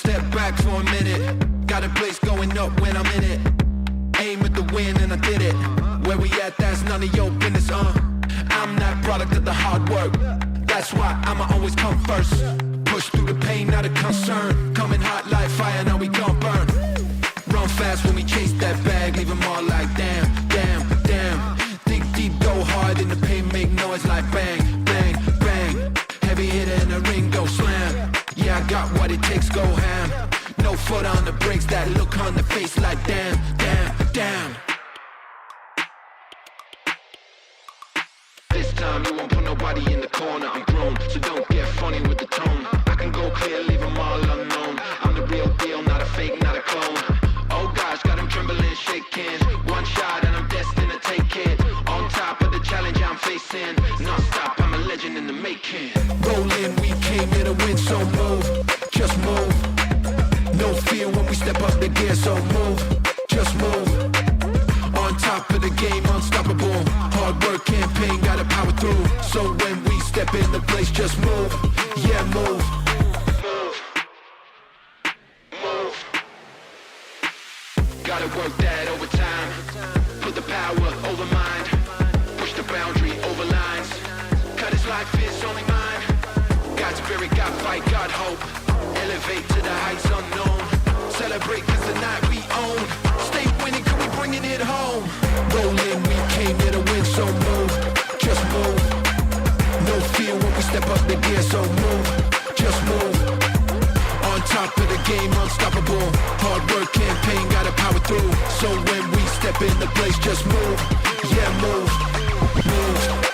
step back for a minute. Got a place going up when I'm in it. Aim at the win and I did it. Where we at, that's none of your business, I'm that product of the hard work. That's why I'ma always come first. Push through the pain, not a concern. Coming hot like fire, now we gon' burn. Run fast when we chase that bag. Leave them all like damn, damn, damn. Think deep, go hard in the pain. Make noise like bang, bang, bang. Heavy hitter in the ring, go slam. Yeah, I got what it takes, go ham. No foot on the brakes, that look on the face like damn, damn, damn. This time you won't put nobody in the corner. I'm grown, so don't get funny with the tone. I can go clear, leave them all unknown. I'm the real deal, not a fake, not a clone. Oh gosh, got them trembling, shaking. One shot and I'm destined to take it. On top of the challenge I'm facing. Non-stop, I'm a legend in the making. Rolling, we came here to win, so move. Just move. No fear when we step up the gear, so move. Just move. On top of the game, unstoppable. Hard work campaign, gotta power through. So when we step in the place, just move. Yeah, move. Gotta work that overtime. Put the power over mind. Push the boundary over lines. Cut his life is only mine. Got spirit, got fight, got hope. Elevate to the heights unknown. Celebrate cause tonight we own. Stay winning cause we bringing it home. Rolling, we came here to win, so move. Just move. No fear when we step up the gear, so move. Just move. On top of the game, unstoppable. Hard work campaign, gotta power through. So when we step in the place, just move. Yeah, move. Move.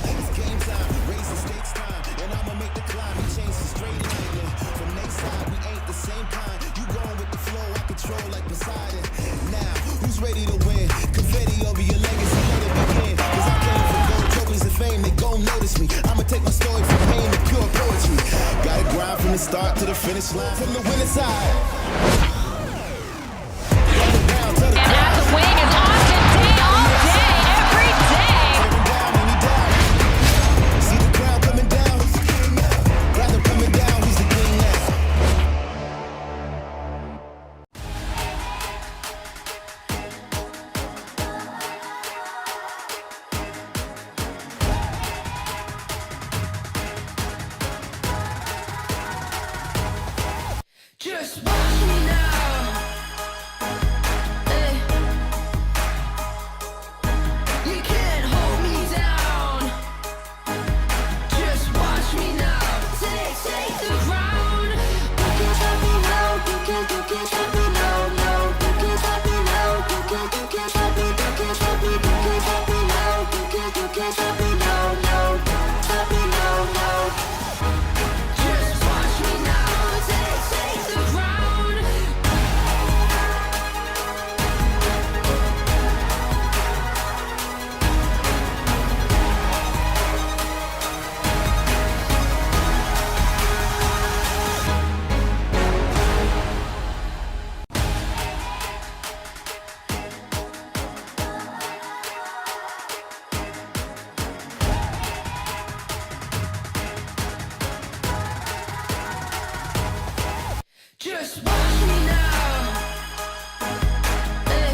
It's game time, raise the stakes time, and I'ma make the climb and change the straight line. From next side, we start to the finish line from the winning side. And at the wing is Austin Day all day, every day. See the crowd coming down, who's the king now? Gather coming down, who's the king now? Just watch me now. Hey. You can't hold me down. Just watch me now. Take the ground. You can't stop me now. You can't stop me now. No, you can't stop me now. You can't stop me. You can't stop me. You can't stop me now. You can't stop me now. No, stop me now. No. Just watch me now. Take the ground. Just watch me now. Hey.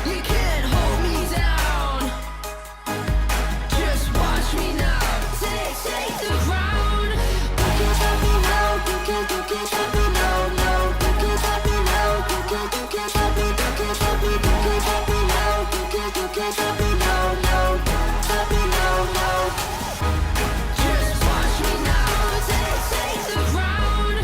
You can't hold me down. Just watch me now. Take the ground. You can't stop me now. You can't stop me now. No, you can't stop me now. You can't stop me. You can't stop me. You can't stop me now. You can't stop me now. No, stop me now. No. Just watch me now. Take the ground.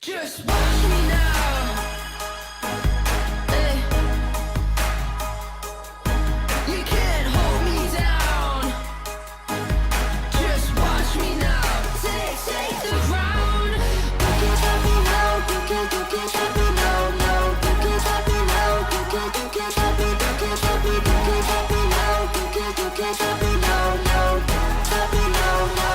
Just watch me now. Hey. You can't hold me down. Just watch me now. Take the ground. You can't stop me now. You can't stop me now. No, you can't stop me now. You can't stop me. You can't stop me. You can't stop me now. You can't stop me now. No, stop me now. No.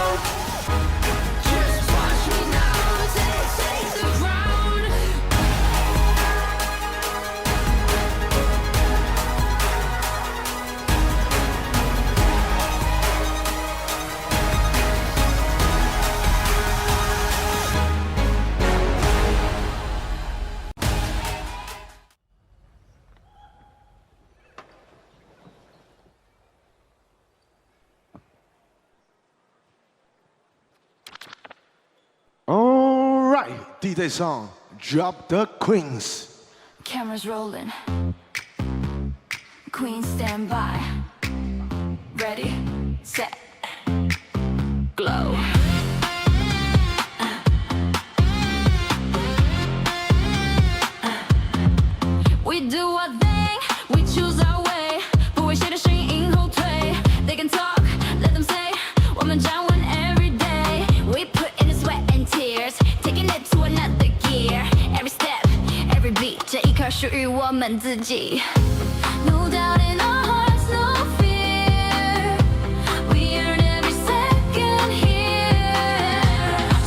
Just watch me now. Take the ground. All right, DJ song, drop the queens. Cameras rolling. Queen stand by. Ready, set, glow. We do our thing, we choose our way. 不为谁的声音迎后退。They can talk, let them say. 我们站稳 every day. We put in the sweat and tears, taking it to another gear. Every step, every beat, 这一刻属于我们自己。No doubt in our hearts, no fear. We earn every second here.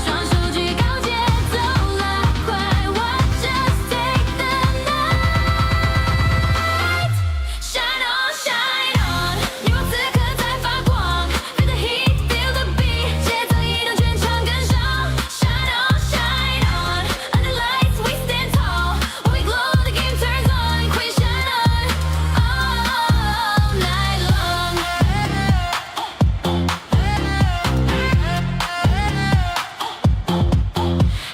双手举高节奏拉快，Watch us take the night. Shine on, shine on. 你我此刻在发光。Feel the heat, feel the beat. 节奏移动，全场跟上。Shine on, shine on. Under lights, we stand tall. When we glow, the game turns on. Queen shine on all night long.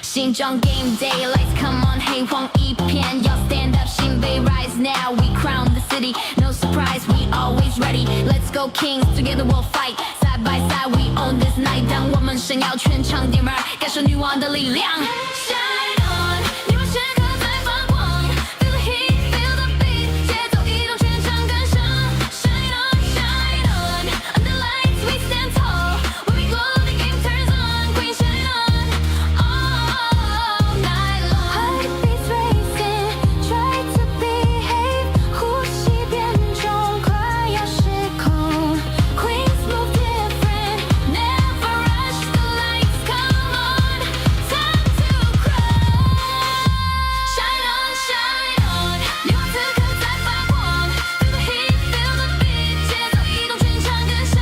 新装 game day, lights come on, 黑黄一片，要 stand up, 新北 rise now. We crown the city, no surprise, we always ready. Let's go kings, together we'll fight. Side by side, we own this night.当我们们闪耀全场点燃，感受女王的力量。Shine on， 你我时刻在发光 ，Feel the heat，Feel the beat， 节奏移动全场跟上。Shine on，Shine on，Under lights we stand tall，When we glow the game turns on，Queen shine on all night long。Heartbeats racing，try to behave， 呼吸变重，快要失控。Queens move different，never rush the lights come on，time to cry。Shine on，Shine on， 女王此刻在发光 ，Feel the heat，Feel the beat， 节奏移动全场跟上。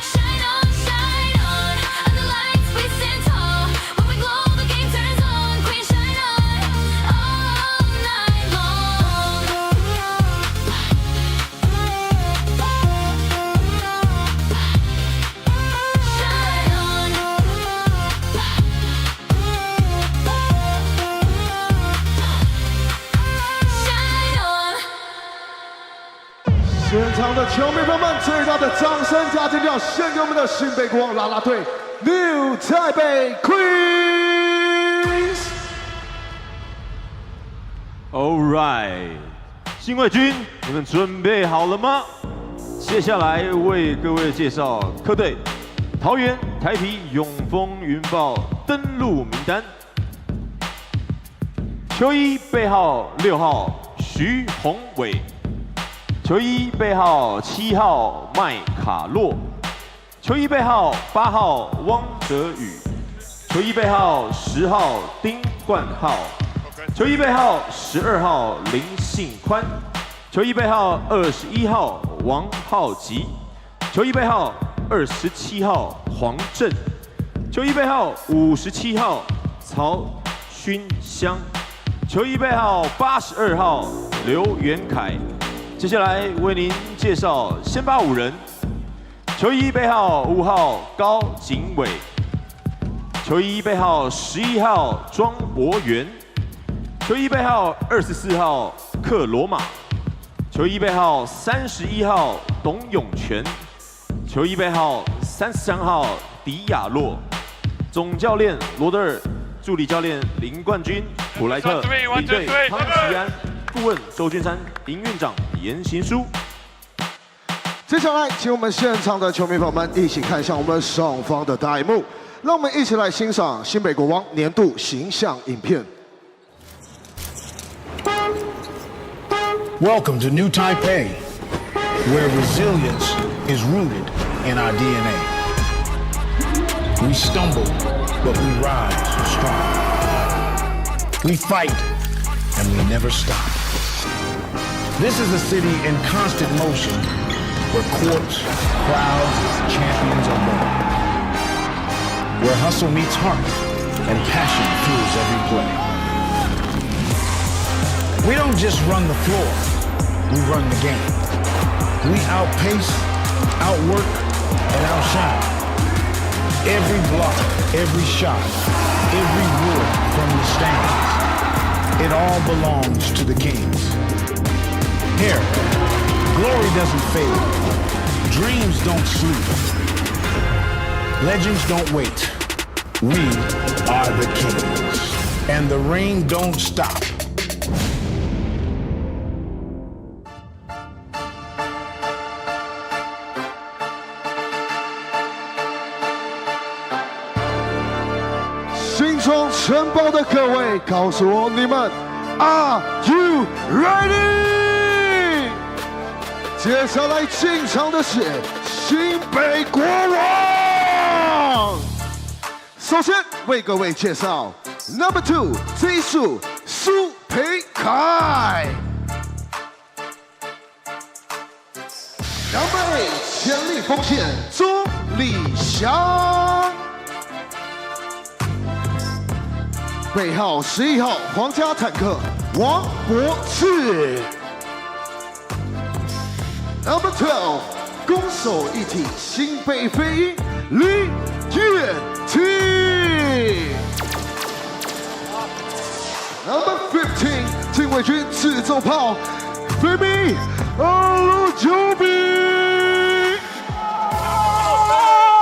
Shine on，Shine on，Under lights we stand tall，When we glow the game turns on，Queen shine on all night long。Shine on，Shine on。现场的球迷朋友们，最大的掌声加尖叫，献给我们的新北国王啦啦队 New Taipei Queens。 All right， 新卫军，你们准备好了吗？接下来为各位介绍客队桃园台啤永丰云豹登录名单。球衣背号6号徐宏伟，球衣背号7号麦卡洛，球衣背号8号汪德宇，球衣背号10号丁冠浩，球衣背号12号林信宽，球衣背号21号王浩吉，球衣背号27号黄振，球衣背号57号曹勋香，球衣背号82号刘元凯。接下来为您介绍先发5人：球衣背号5号高景伟，球衣背号11号庄博元，球衣背号24号克罗马，球衣背号31号董永全，球衣背号33号迪亚洛，总教练罗德尔，助理教练林冠军、普莱特，领队汤奇安，顾问周俊山，营运长严行书。接下来，请我们现场的球迷朋友们一起看向我们上方的大荧幕，让我们一起来欣赏新北国王年度形象影片。 Welcome to New Taipei, where resilience is rooted in our DNA. We stumble, but we rise strong. We fight, and we never stop. This is a city in constant motion, where courts, crowds, champions are born. Where hustle meets heart, and passion fuels every play. We don't just run the floor, we run the game. We outpace, outwork, and outshine. Every block, every shot, every word from the stands, it all belongs to the Kings. Here, glory doesn't fade, dreams don't sleep, legends don't wait. We are the Kings, and the reign don't stop. 心中承包的各位，告诉我你们 Are you ready？ 接下来进场的是新北国王。首先为各位介绍 Number 2 技术苏培凯 ，Number 8潜力锋线钟礼祥。 背号11号皇家坦克王博志 ，Number 12攻守一体新北飞鹰李月廷 ，Number 15禁卫军自走炮飞米269比，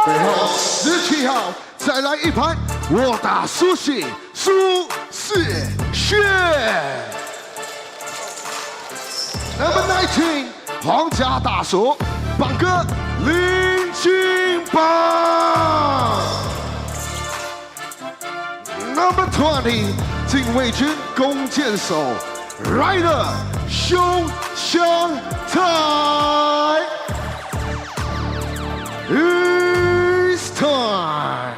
背号17号战来一盘，我打输血，输是血。Number 19，皇家大锁，榜哥林金榜。Number 20，禁卫军弓箭手 ，Rider 胸香台。It's time。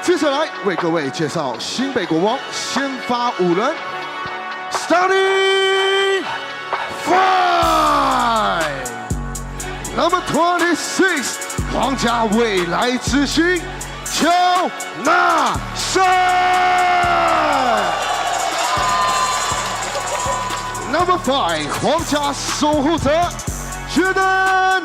接下来为各位介绍新北国王先发5人 ，Starting 5 ，Number 26，皇家未来之星乔纳森 ，Number 5，皇家守护者 Jordan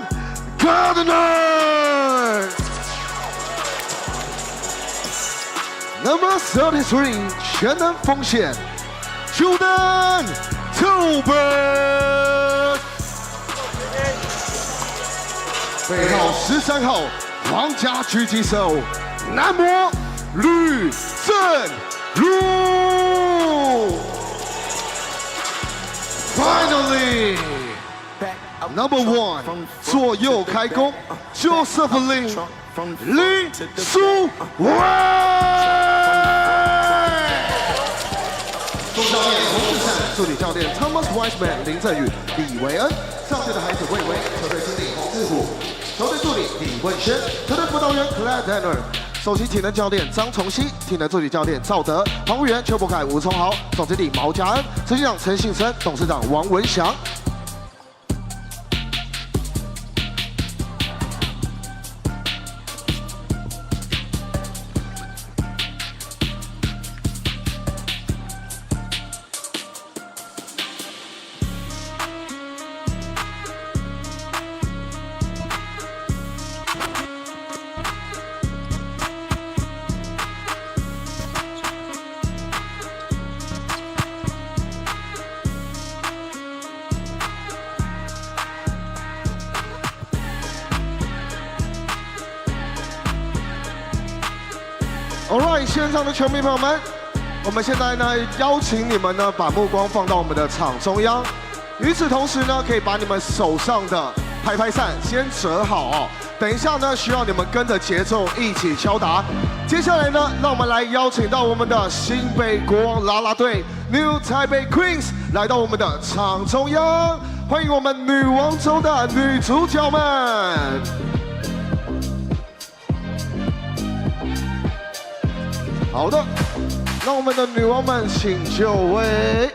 Gardner。Number 33，全能锋线 Jordan Talbot。背号13号，皇家狙击手男模吕正儒。Finally， Number 1，左右开弓 Joseph Lin 林书伟。副教练洪志善，助理教练 Thomas Wiseman 林振宇、李维恩，上队的孩子魏维，球队经理洪志虎，球队助理李文轩，球队辅导员 Claire Danner， 首席体能教练张崇熙，体能助理教练赵德，防务员邱博凯、吴聪豪，总经理毛家恩，执行长陈信生，董事长王文祥。Alright， 线上的球迷朋友们，我们现在呢邀请你们呢把目光放到我们的场中央，与此同时呢，可以把你们手上的拍拍扇先折好哦。等一下呢，需要你们跟着节奏一起敲打。接下来呢，让我们来邀请到我们的新北国王啦啦队 New Taipei Queens 来到我们的场中央，欢迎我们女王中的女主角们。好的，让我们的女王们请就位。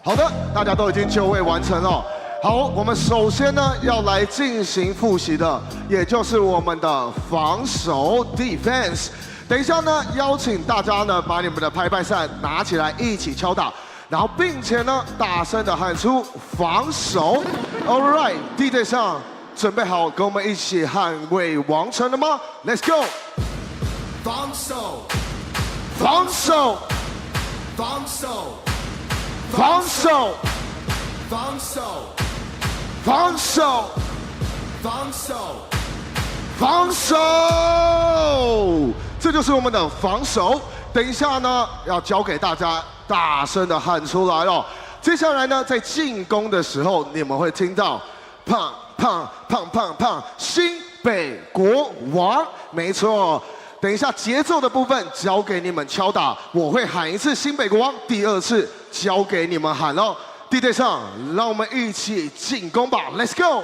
好的，大家都已经就位完成了。好，我们首先呢要来进行复习的，也就是我们的防守 defense。等一下呢，邀请大家呢把你们的拍拍扇拿起来一起敲打，然后并且呢大声的喊出防守。All right， DJ 上准备好跟我们一起捍卫王城了吗 ？Let's go。防守，防守，防守，防守，防守，防守，防守，防守，这就是我们的防守。等一下呢，要交给大家大声的喊出来哦。接下来呢，在进攻的时候，你们会听到胖胖胖胖胖，新北国王，没错。等一下，节奏的部分交给你们敲打，我会喊一次新北国王，第二次交给你们喊哦。DJ 上，让我们一起进攻吧 ，Let's go！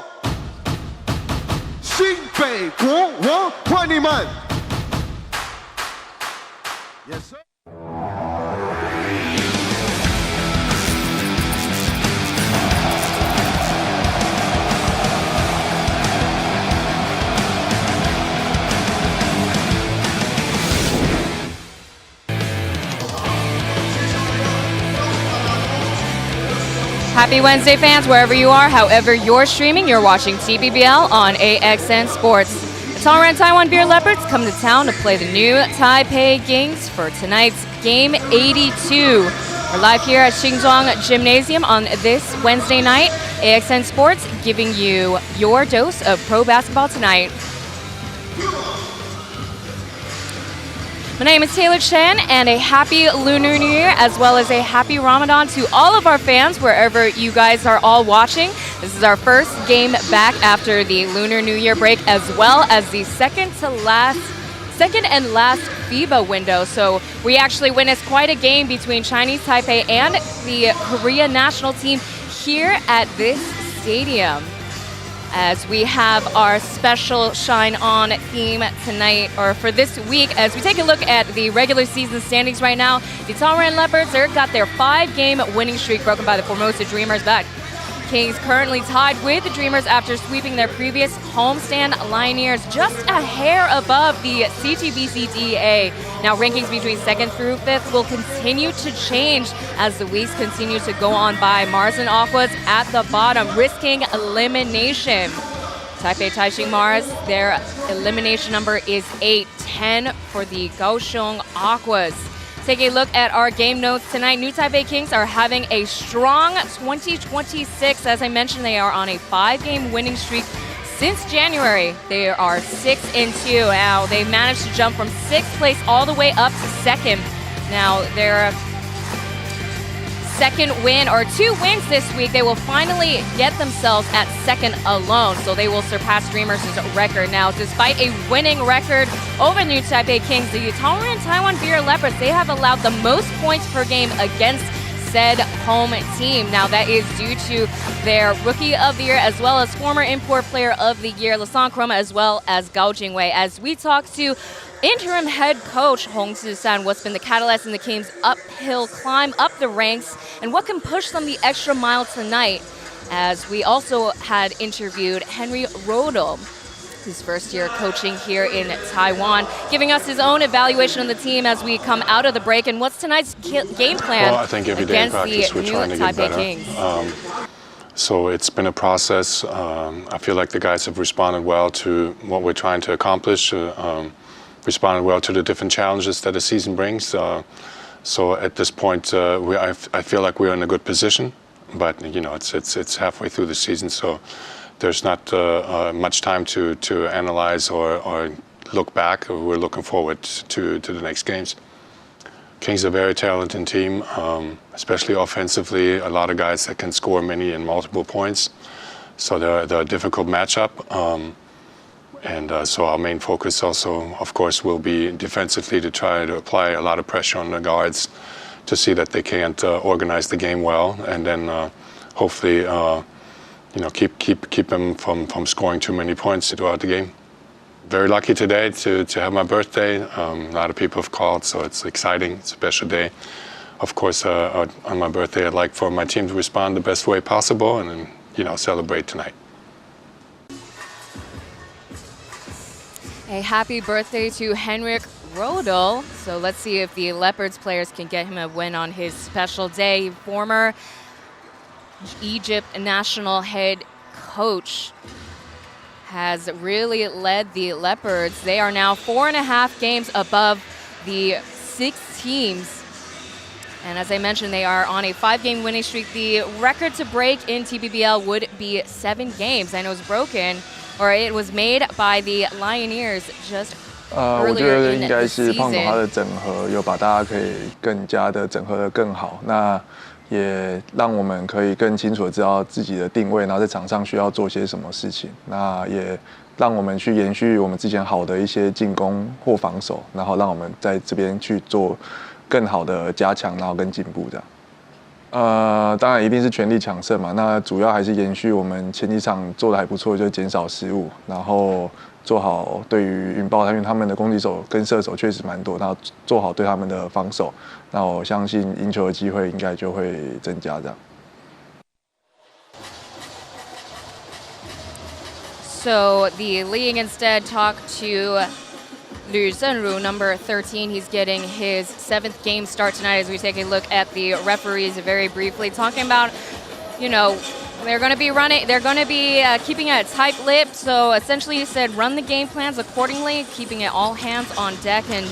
新北国王，欢迎你们 ！Yes sir。Happy Wednesday, fans, wherever you are, however you're streaming, you're watching TPBL on AXN Sports. The Taiwan Beer Leopards come to town to play the new Taipei Kings for tonight's Game 82. We're live here at Xinzhuang Gymnasium on this Wednesday night. AXN Sports giving you your dose of pro basketball tonight. My name is Taylor Chen, and a happy Lunar New Year as well as a happy Ramadan to all of our fans wherever you guys are all watching. This is our first game back after the Lunar New Year break, as well as the second and last FIBA window. So we actually witnessed quite a game between Chinese Taipei and the Korea national team here at this stadium. As we have our special Shine On theme tonight, or for this week, as we take a look at the regular season standings right now. The Taoyuan Leopards got their 5-game winning streak broken by the Formosa Dreamers. That Kings currently tied with the Dreamers after sweeping their previous homestand Lioneers just a hair above the CTBCDA. Now rankings between 2nd through 5th will continue to change as the weeks continue to go on by. Mars and Aquas at the bottom, risking elimination. Taipei Taixing Mars, their elimination number is 8-10 for the Kaohsiung Aquas. Taking a look at our game notes tonight, New Taipei Kings are having a strong 2026. As I mentioned, they are on a 5-game winning streak since January. They are 6-2. Now, they managed to jump from 6th place all the way up to 2nd. Now, their second win, or 2 wins this week, they will finally get themselves at 2nd alone. So they will surpass Dreamers' record. Now, despite a winning record over New Taipei Kings, the Taiwan Beer Leopards, they have allowed the most points per game against said home team. Now, that is due to their Rookie of the Year as well as former Import Player of the Year, Lasan Chroma, as well as Gao Jingwei. As we talk to interim head coach Hong Zisan, what's been the catalyst in the Kings' uphill climb up the ranks and what can push them the extra mile tonight. As we also had interviewed Henry Rodel, his first year coaching here in Taiwan, giving us his own evaluation of the team as we come out of the break. And what's tonight's game plan? Well, I think every day in practice we're trying to get better. So it's been a process. I feel like the guys have responded well to what we're trying to accomplish, responded well to the different challenges that the season brings. So at this point, I feel like we're in a good position, but you know, it's halfway through the season, so there's not much time to analyze or look back. We're looking forward to the next games. Kings are a very talented team, especially offensively. A lot of guys that can score many and multiple points. So they're a difficult matchup. So our main focus also, of course, will be defensively to try to apply a lot of pressure on the guards to see that they can't organize the game well, and then hopefully keep them from scoring too many points throughout the game. Very lucky today to have my birthday. A lot of people have called, so it's exciting. It's a special day. Of course, on my birthday, I'd like for my team to respond the best way possible and then, celebrate tonight. A happy birthday to Henrik Rodel. So let's see if the Leopards players can get him a win on his special day. Former Egypt national head coach has really led the Leopards. They are now 4.5 games above the 6 teams. And as I mentioned, they are on a 5-game winning streak. The record to break in TPBL would be 7 games. I know it's broken, or it was made by the Lioneers just 我觉得应该是胖总他的整合有把大家可以更加的整合得更好，那也让我们可以更清楚的知道自己的定位，然后在场上需要做些什么事情，那也让我们去延续我们之前好的一些进攻或防守，然后让我们在这边去做更好的加强，然后跟进步这样。当然一定是全力抢胜嘛，那主要还是延续我们前几场做的还不错，就是减少失误，然后做好对于云豹，因为他们的攻击手跟射手确实蛮多，然后做好对他们的防守，那我相信赢球的机会应该就会增加这样。So the league instead talked to Liu Zhenru, number 13. He's getting his 7th game start tonight as we take a look at the referees very briefly, talking about, they're going to be running, they're going to be keeping a tight lip. So essentially he said run the game plans accordingly, keeping it all hands on deck. And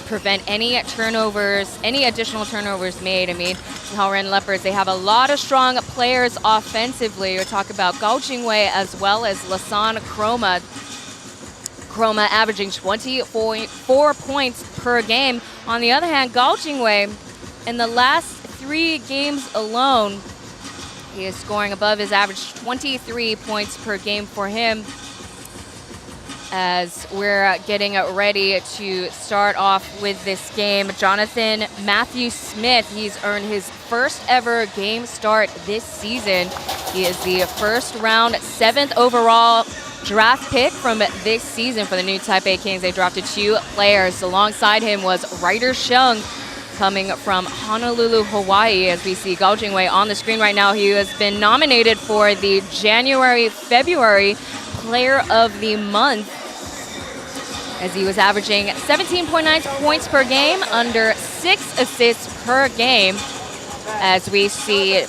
prevent any turnovers, any additional turnovers made. I mean, Taoyuan Leopards, they have a lot of strong players offensively. We talk about Gao Jingwei as well as Lasan Chroma. Chroma averaging 24 points per game. On the other hand, Gao Jingwei, in the last 3 games alone, he is scoring above his average, 23 points per game for him. As we're getting ready to start off with this game, Jonathan Matthew Smith, he's earned his first ever game start this season. He is the first round 7th overall draft pick from this season for the new Taipei Kings. They drafted 2 players. Alongside him was Ryder Sheng, coming from Honolulu, Hawaii. As we see Gao Jingwei on the screen right now, he has been nominated for the January-February Player of the Month, as he was averaging 17.9 points per game, under 6 assists per game. As we see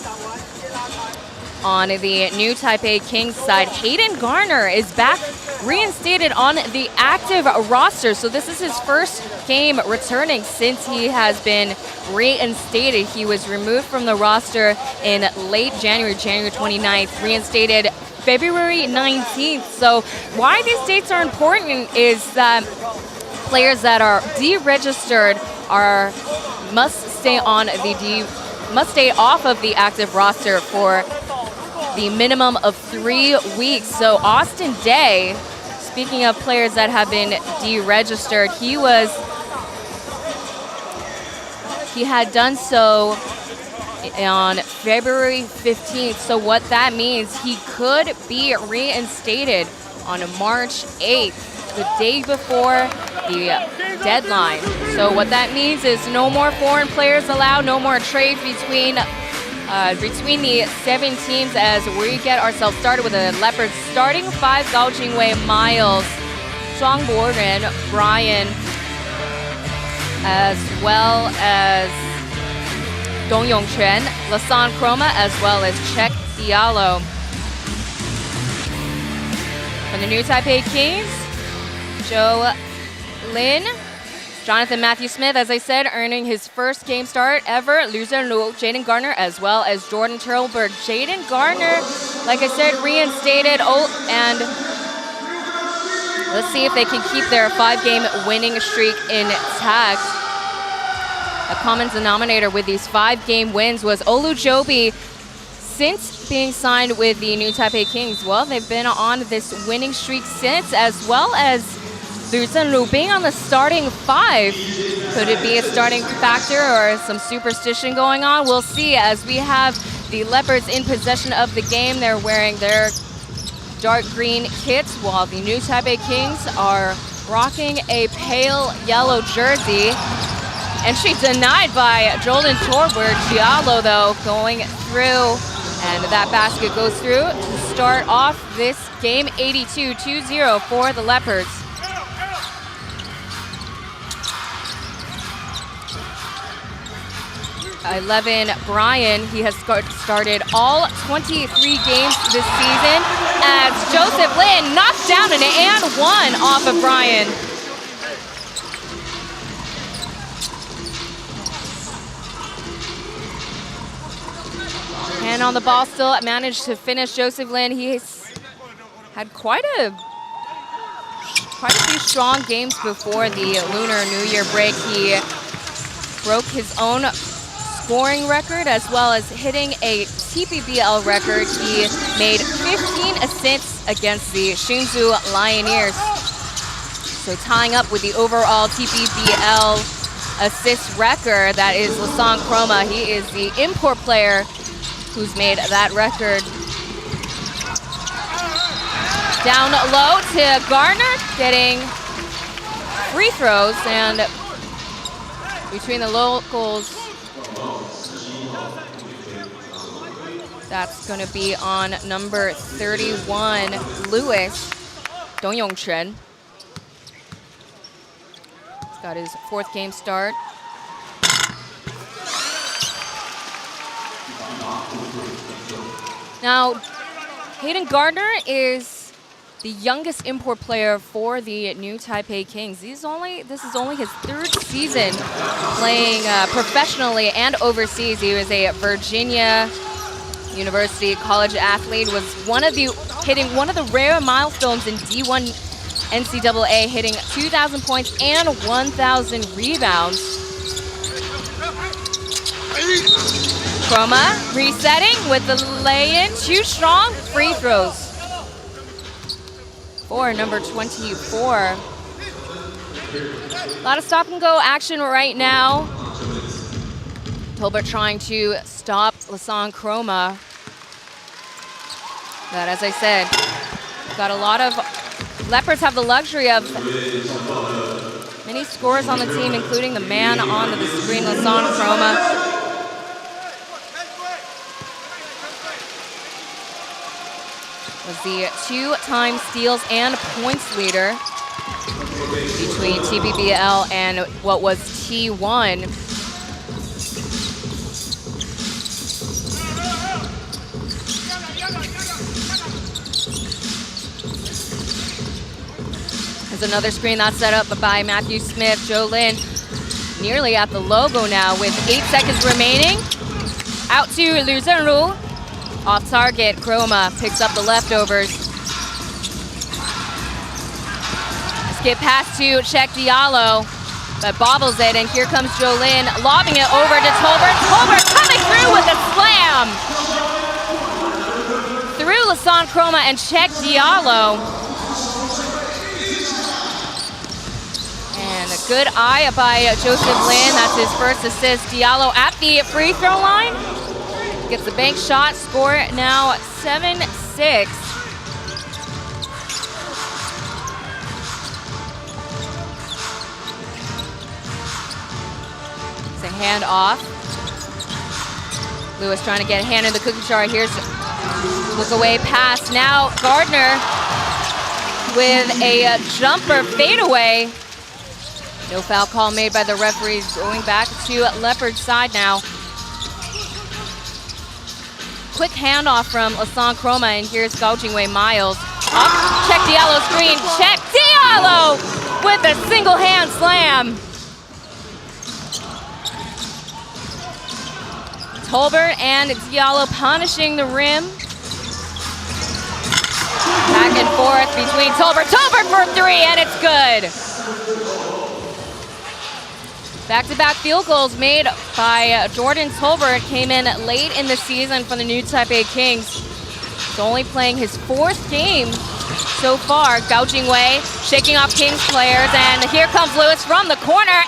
on the new Taipei Kings side, Hayden Garner is back, reinstated on the active roster. So this is his first game returning since he has been reinstated. He was removed from the roster in late January 29th, reinstated February 19th. So why these dates are important is that players that are deregistered must stay off of the active roster for the minimum of 3 weeks. So Austin Day, speaking of players that have been deregistered, he had done so on February 15th. So what that means, he could be reinstated on March 8th, the day before the deadline. So what that means is no more foreign players allowed, no more trades between the 7 teams, as we get ourselves started with the Leopards starting 5: Gao Jingwei, Miles, Zhang Boren, Brian, as well as Dong Yongquan, Lasan Chroma, as well as Chek Diallo. For the new Taipei Kings, Joe Lin, Jonathan Matthew Smith, as I said, earning his first game start ever. Liu Zhenlu, Jaden Garner, as well as Jordan Turlberg. Jaden Garner, like I said, reinstated. And let's see if they can keep their 5-game winning streak intact. A common denominator with these 5-game wins was Olu Jobi. Since being signed with the new Taipei Kings, well, they've been on this winning streak since, as well as Liu Zhenlu being on the starting 5. Could it be a starting factor or some superstition going on? We'll see, as we have the Leopards in possession of the game. They're wearing their dark green kits, while the new Taipei Kings are rocking a pale yellow jersey. Entry denied by Jordan Turlberg. Diallo, though, going through, and that basket goes through to start off this game. 82-20 for the Leopards. 11, Brian, he has started all 23 games this season, as Joseph Lin knocks down an and 1 off of Brian. And on the ball still, managed to finish Joseph Lin. He's had quite a few strong games before the Lunar New Year break. He broke his own scoring record, as well as hitting a TPBL record. He made 15 assists against the Hsinchu Lioneers, so tying up with the overall TPBL assist record. That is Lasan Chroma. He is the import player who's made that record. Down low to Garner, getting free throws, and between the locals, that's going to be on number 31, Lewis, Dong Yongquan. He's got his 4th game start. Now, Hayden Gardner is the youngest import player for the new Taipei Kings. This is only his 3rd season playing professionally and overseas. He was a Virginia University college athlete, was hitting one of the rare milestones in D1 NCAA, hitting 2,000 points and 1,000 rebounds. Chroma resetting with the lay-in, too strong, free throws for number 24. A lot of stop and go action right now. Tolbert trying to stop Lasan Chroma. But as I said, got a lot of Leopards have the luxury of many scorers on the team, including the man on the screen, Lasan Chroma. Was the 2-time steals and points leader between TPBL and what was T1. There's another screen that's set up by Matthew Smith. Jolin nearly at the logo now with 8 seconds remaining. Out to Liu Zhenru. Off target, Chroma picks up the leftovers. Skip pass to Check Diallo, but bobbles it, and here comes Jolin, lobbing it over to Tolbert. Tolbert coming through with a slam! Through Lasan Chroma and Check Diallo. And a good eye by Joseph Lin. That's his first assist. Diallo at the free throw line. Gets the bank shot. Score now 7-6. It's a hand off. Lewis trying to get a hand in the cookie jar. Here's look away pass. Now Gardner with a jumper fadeaway. No foul call made by the referees. Going back to Leopard's side now. Quick handoff from Lasan Chroma, and here's Gao Jingwei Miles. Off Check Diallo screen. Check Diallo with a single hand slam. Tolbert and Diallo punishing the rim. Back and forth between Tolbert. Tolbert for 3, and it's good. Back-to-back field goals made by Jordan Tolbert came in late in the season for the new Taipei Kings. He's only playing his 4th game so far. Gao Jingwei shaking off Kings players, and here comes Lewis from the corner.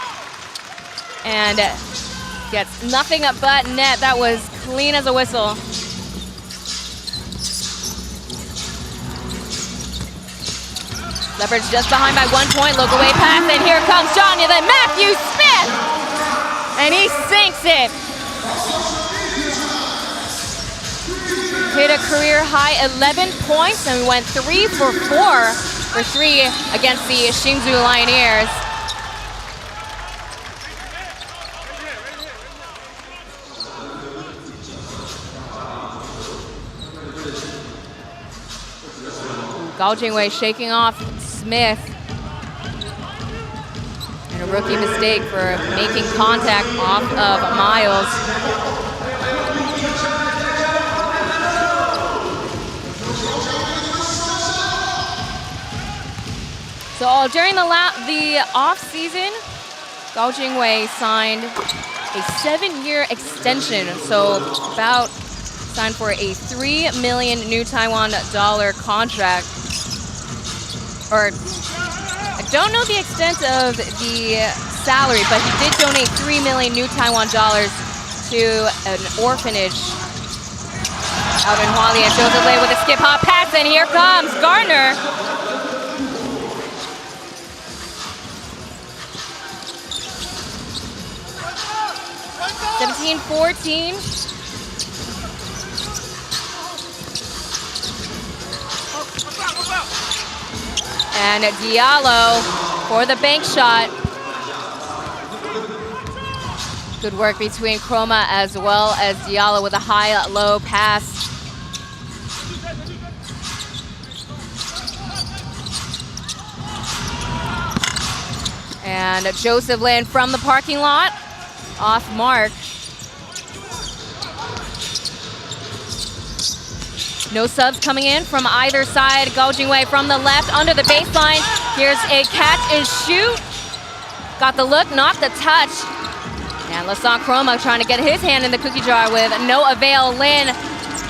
And gets nothing but net. That was clean as a whistle. Leopards just behind by 1 point. Look away pass, and here comes Jonathan Matthew Smith, and he sinks it. Hit a career high 11 points, and went 3 for 4 for 3 against the Hsinchu Lioneers. Gao Jingwei shaking off Smith. And a rookie mistake for making contact off of Miles. So during the off season, Gao Jingwei signed a 7-year extension. So signed for a 3 million new Taiwan dollar contract. Or I don't know the extent of the salary, but he did donate 3 million new Taiwan dollars to an orphanage out in Huali. And Joseph Lei with a skip hop pass, and here comes Gardner. (17-14). And Diallo for the bank shot. Good work between Chroma as well as Diallo with a high-low pass. And Joseph Lin from the parking lot, off mark. No subs coming in from either side. Gao Jingwei from the left under the baseline. Here's a catch and shoot. Got the look, not the touch. And Lassant Chroma trying to get his hand in the cookie jar with no avail. Lin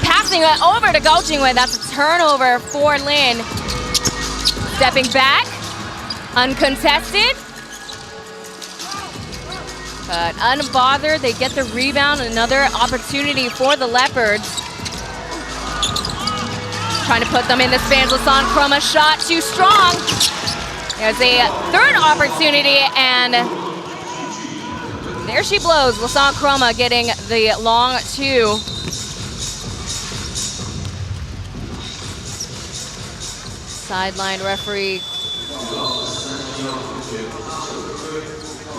passing it over to Gao Jingwei. That's a turnover for Lin. Stepping back, uncontested. But unbothered, they get the rebound. Another opportunity for the Leopards. Trying to put them in the spans. Lassant Chroma shot too strong. There's a third opportunity, and there she blows. Lassant Chroma getting the long two. Sideline referee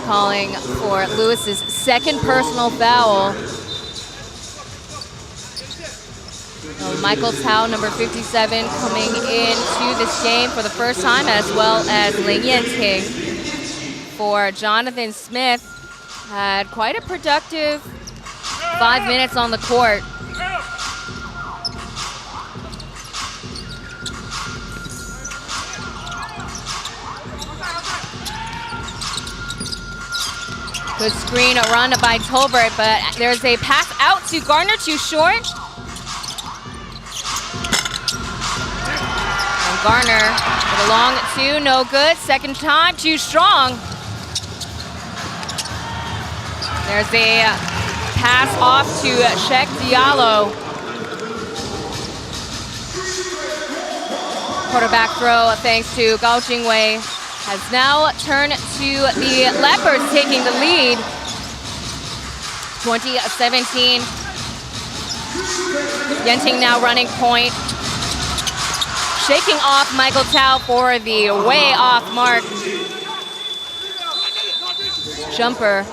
calling for Lewis's second personal foul. Michael Tao, number 57, coming into this game for the first time, as well as Ling Yanting. For Jonathan Smith, had quite a productive 5 minutes on the court. Good screen run by Tolbert, but there's a pass out to Gardner, too short. Garner with a long two, no good. Second time, too strong. There's a pass off to Sheikh Diallo. Quarterback throw, thanks to Gao Jingwei, has now turned to the Leopards taking the lead. 20-17. Yenting now running point. Shaking off Michael Tao for the way off mark jumper.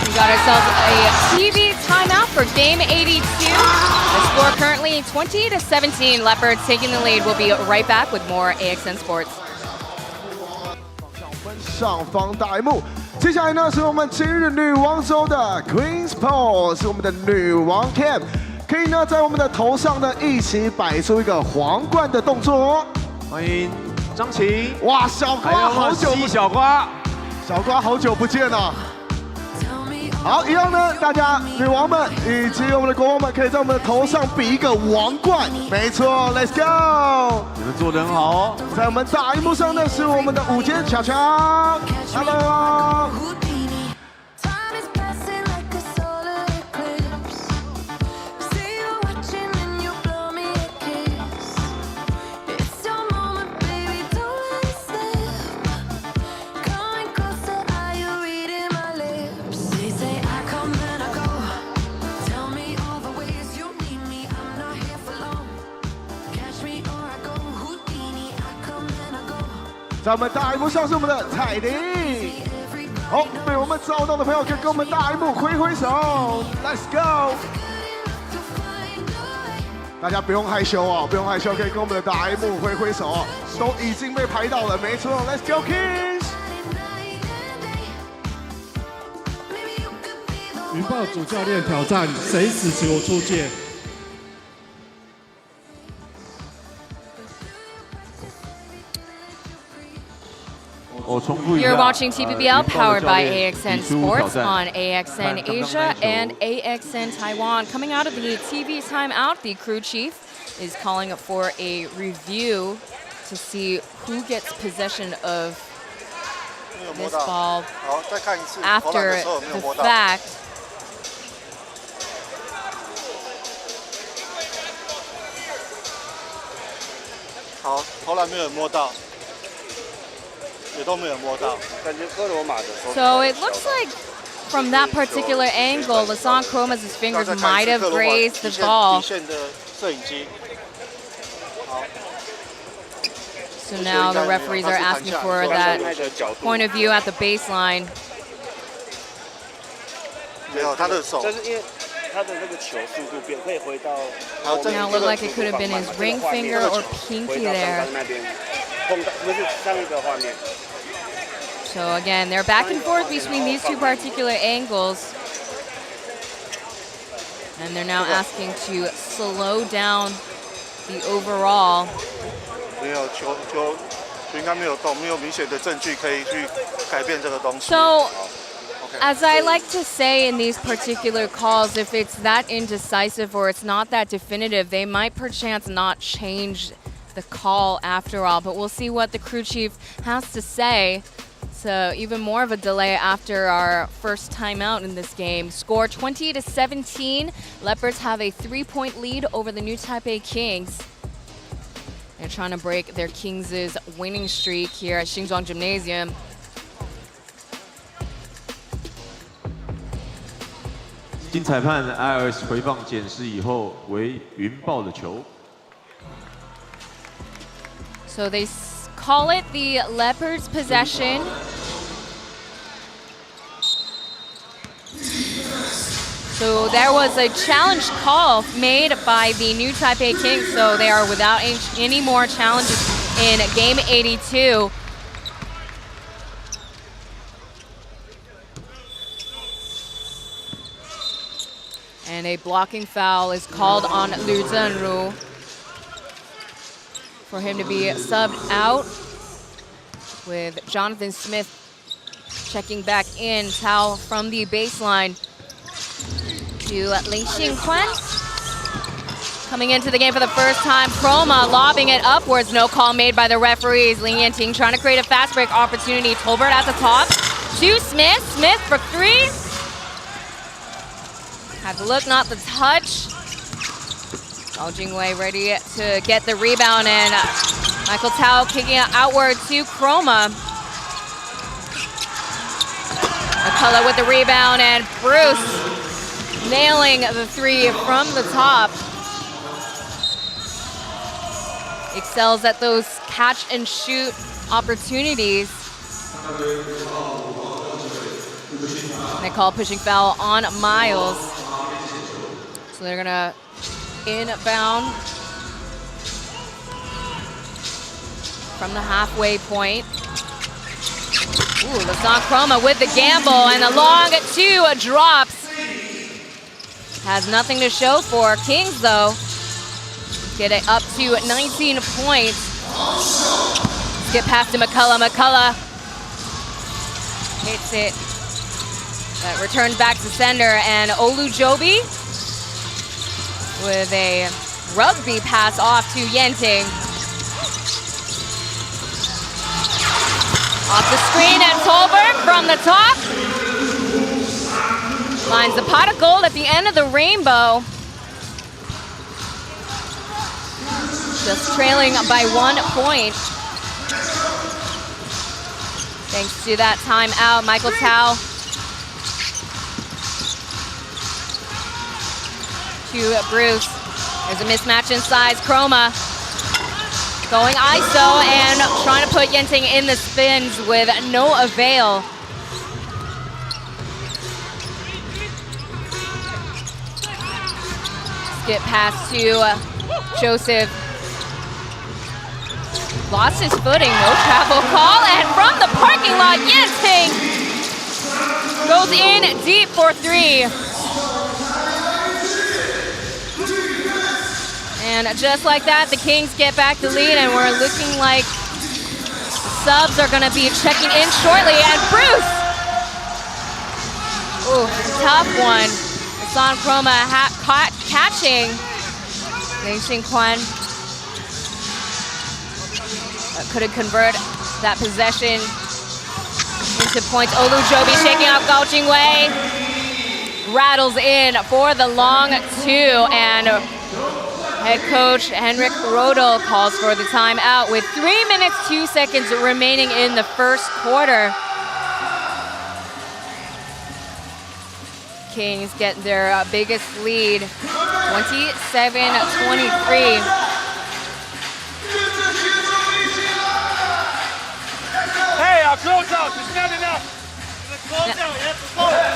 We got ourselves a TV timeout for game 82. The score currently 20-17. Leopards taking the lead. We'll be right back with more AXN Sports. 上方大荧幕，接下来呢是我们今日女王周的 Queen's Pose， 是我们的女王 Cam。 可以呢，在我们的头上呢，一起摆出一个皇冠的动作哦。欢迎张晴，哇，小瓜好久不小瓜，小瓜好久不见了。好，一样呢，大家女王们以及我们的国王们，可以在我们的头上比一个王冠。没错 ，Let's go！ 你们做得很好哦。在我们大荧幕上呢，是我们的午间巧巧 ，Hello。 在我们大荧幕上是我们的彩铃，好，被我们找到的朋友可以跟我们大荧幕挥挥手 ，Let's go！ 大家不用害羞哦，不用害羞，可以跟我们的大荧幕挥挥手哦，都已经被拍到了，没错 ，Let's go Kings！ 云豹主教练挑战谁死球出界。 You're watching TPBL powered by AXN Sports on AXN Asia and AXN Taiwan. Coming out of the TV timeout, the crew chief is calling for a review to see who gets possession of this ball after the fact. So it looks like from that particular angle, Lassant Chroma's fingers might have grazed the ball. So now the referees are asking for that point of view at the baseline. Now it looked like it could have been his ring finger or pinky there. So again, they're back and forth between these two particular angles. And they're now asking to slow down the overall. So, as I like to say in these particular calls, if it's that indecisive or it's not that definitive, they might perchance not change the call after all. But we'll see what the crew chief has to say. So even more of a delay after our first timeout in this game. Score 20-17. Leopards have a 3-point lead over the New Taipei Kings. They're trying to break their Kings' winning streak here at Xinzhuang Gymnasium.经裁判 IRS 回放检视以后为云豹的球。So they call it the Leopards' possession. So there was a challenge call made by the New Taipei Kings, so they are without any more challenges in game 82. And a blocking foul is called on Liu Zhenru for him to be subbed out, with Jonathan Smith checking back in. Tao from the baseline to Lei Xingquan. Coming into the game for the first time, Chroma lobbing it upwards. No call made by the referees. Lin Yanting trying to create a fast break opportunity. Tolbert at the top to Smith. Smith for three. Had the look, not the touch. Gao Jingwei ready to get the rebound, and Michael Tao kicking it outward to Chroma. McCullough with the rebound, and Bruce nailing the three from the top. Excels at those catch and shoot opportunities. And they call pushing foul on Miles. So they're gonna inbound from the halfway point. Ooh, Lasan Chroma with the gamble, and the long two drops. Has nothing to show for Kings though. Get it up to 19 points. Get past to McCullough. McCullough hits it. That returns back to center, and Olujobi with a rugby pass off to Yenting. Off the screen, and Tolbert from the top. Finds the pot of gold at the end of the rainbow. Just trailing by 1 point. Thanks to that timeout, Michael Tao to Bruce. There's a mismatch in size. Chroma going ISO and trying to put Yenting in the spins with no avail. Skip pass to Joseph. Lost his footing, no travel call, and from the parking lot, Yenting goes in deep for three. And just like that, the Kings get back the lead, and we're looking like the subs are gonna be checking in shortly. And Bruce! Ooh, tough one. Lasan Chroma catching Lei Xingquan. Couldn't convert that possession into points. Olujobi shaking off Gao Jingwei. Rattles in for the long two, and head coach Henrik Rodel calls for the timeout with 3 minutes, 2 seconds remaining in the first quarter. Kings get their biggest lead, 27-23. Hey, close out. It's not enough.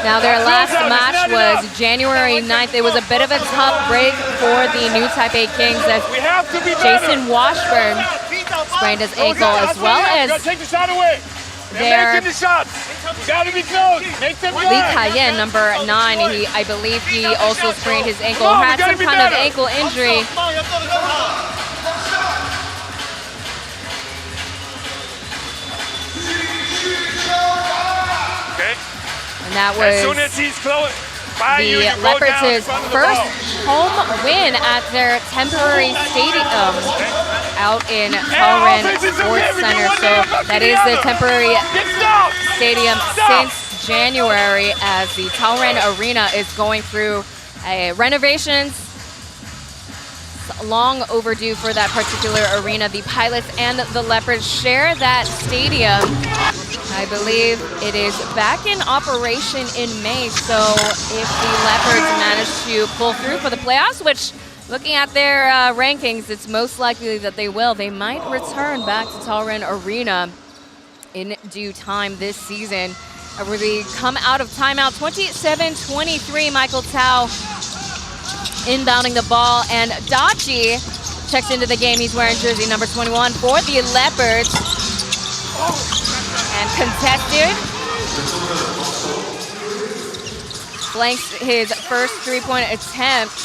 Now their last match was because January 9th, it was a bit of a tough break for the new Taipei Kings as Jason Washburn sprained his ankle as well as their Li Kaiyan, number 9, I believe he also sprained his ankle, had some kind of ankle injury. And that was the Leopards' first home win at their temporary stadium out in Taoyuan Sports Center. So that is the temporary stadium since January, as the Taoyuan Arena is going through renovations. Long overdue for that particular arena. The Pilots and the Leopards share that stadium. I believe it is back in operation in May, so if the Leopards manage to pull through for the playoffs, which looking at their rankings, it's most likely that they will, they might return back to Taoyuan Arena in due time this season. We come out of timeout, 27-23, Michael Tao inbounding the ball, and Dachi checks into the game. He's wearing jersey number 21 for the Leopards. And contested. Blanks his first three-point attempt.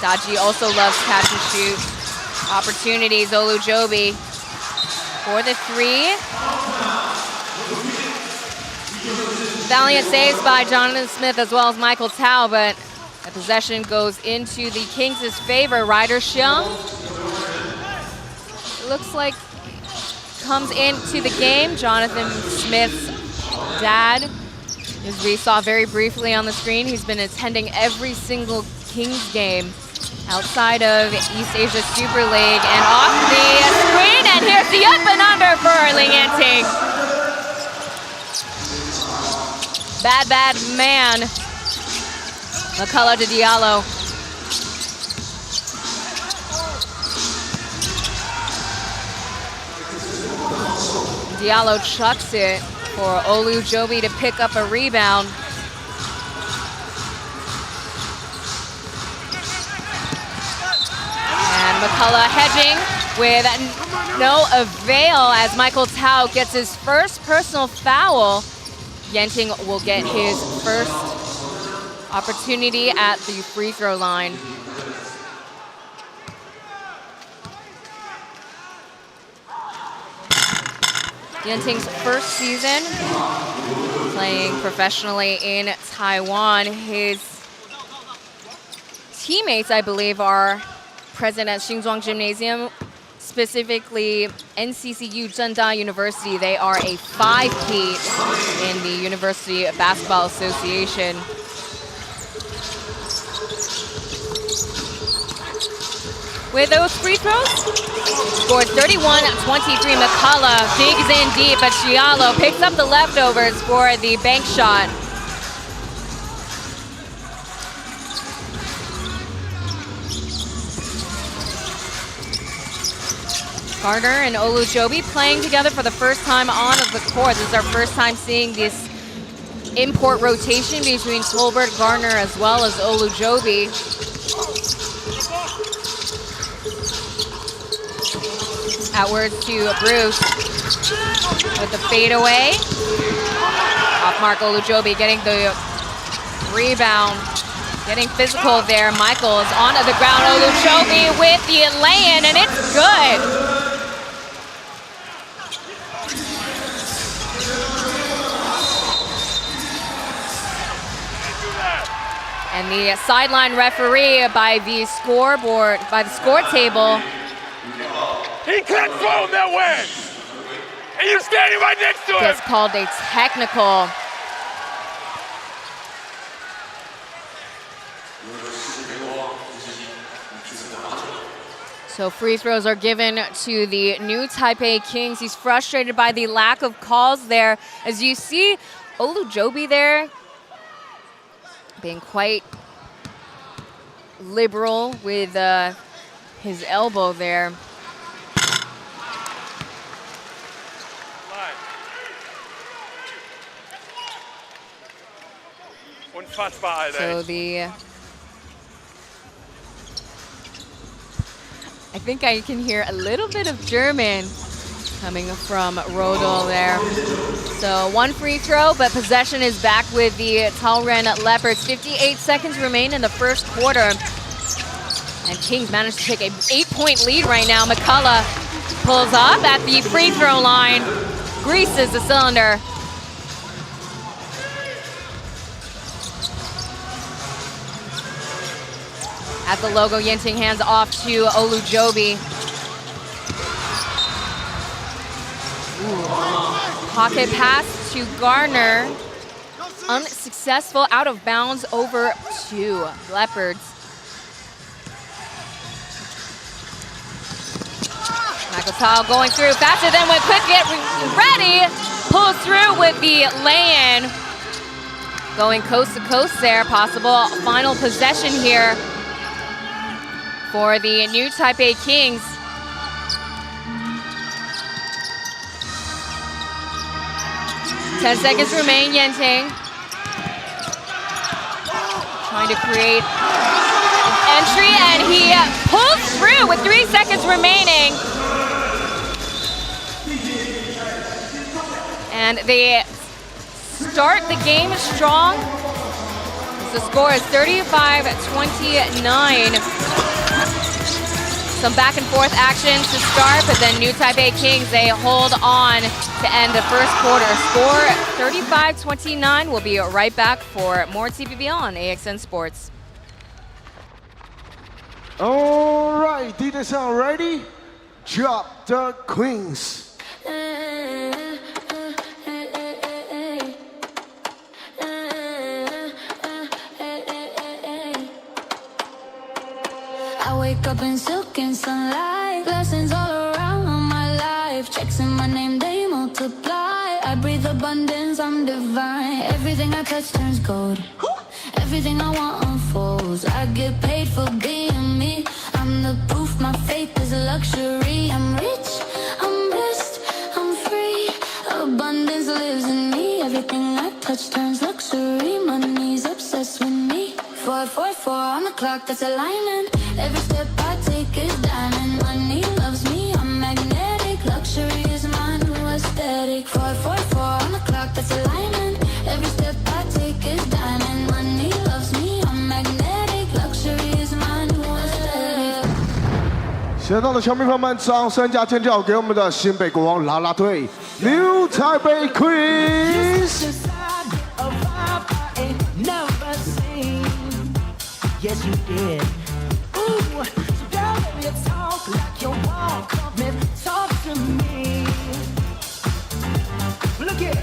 Dachi also loves catch and shoot opportunities. Olujobi for the 3. Valiant saves by Jonathan Smith as well as Michael Tao, but the possession goes into the Kings' favor. Ryder Xiong, looks like, comes into the game. Jonathan Smith's dad, as we saw very briefly on the screen, he's been attending every single Kings game outside of East Asia Super League. And off the screen, and here's the up and under for Ling Yanting. Bad, bad man. McCullough to Diallo. Diallo chucks it for Olujobi to pick up a rebound. And McCullough hedging with no avail as Michael Tao gets his first personal foul. Yenting will get his first opportunity at the free throw line. Yenting's first season playing professionally in Taiwan. His teammates, I believe, are present at Xinzhuang Gymnasium, specifically NCCU Zhengda University. They are a 5-peat in the University Basketball Association. With those free throws, scored 31-23. McCullough digs in deep, but Diallo picks up the leftovers for the bank shot. Gardner and Olujobi playing together for the first time on the court. This is our first time seeing this import rotation between Tolbert, Gardner, as well as Olujobi. Outwards to Bruce with the fadeaway. Off mark, Olujobi getting the rebound. Getting physical there. Michael is onto the ground. Olujobi with the lay-in, and it's good. And the sideline referee by the scoreboard, by the score table. He can't throw him that way! And you're standing right next to him! Gets called a technical. So free throws are given to the new Taipei Kings. He's frustrated by the lack of calls there. As you see, Olujobi there being quite liberal with his elbow there. Unfassbar, Alter. So I think I can hear a little bit of German coming from Rodol there. So 1 free throw, but possession is back with the Taoyuan Leopards. 58 seconds remain in the first quarter. And Kings managed to take an 8-point lead right now. McCullough pulls up at the free throw line, greases the cylinder. At the logo, Yenting hands off to Olujobi. Pocket pass to Garner. Unsuccessful, out of bounds over to Leopards. Michael Tall going through faster than when Quick get ready. Pulls through with the lay-in. Going coast to coast there. Possible final possession here for the new Taipei Kings. Ten seconds remain, Yenting. Trying to create an entry, and he pulls through with 3 seconds remaining. And they start the game strong. The score is 35-29. Some back and forth action to start, but then new Taipei Kings, they hold on to end the first quarter. Score 35-29. We'll be right back for more TPBL on AXN Sports. All right, DJ sound ready? Drop the Queens. I wake up in silk and sunlight, blessings all around my life. Checks in my name, they multiply. I breathe abundance, I'm divine. Everything I touch turns gold. Everything I want unfolds. I get paid for being me. I'm the proof, my faith is a luxury. I'm rich, I'm blessed, I'm free. Abundance lives in me. Everything I touch turns luxury. Money's obsessed with me. 444 on the clock, that's alignment. Every step I take is diamond. Money loves me, I'm magnetic. Luxury is my new aesthetic. 444 on the clock, that's alignment. Every step I take is diamond. Money loves me, I'm magnetic. Luxury is my new aesthetic. 现场的球迷朋友们，掌声加尖叫给我们的新北国王啦啦队 New Taipei Queens。 Yes, you did. Ooh, so girl, let me talk like you walk. Come and talk to me. Look here,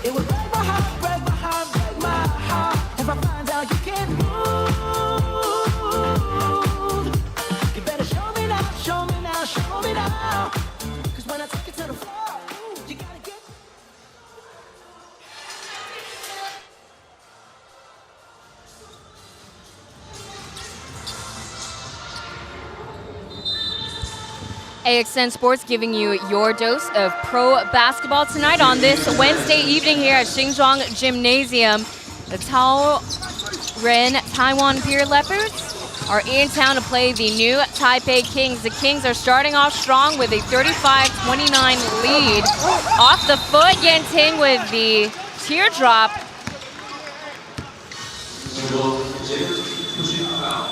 it would break my heart, break my heart, break my heart. If I find out you can't move, you better show me now, show me now, show me now. 'Cause when I take it to the floor, ooh, you gotta get. AXN Sports giving you your dose of pro basketball tonight on this Wednesday evening here at Xinzhuang Gymnasium. The Taiwan Beer Leopards are in town to play the new Taipei Kings. The Kings are starting off strong with a 35-29 lead. Off the foot, Yenting with the teardrop.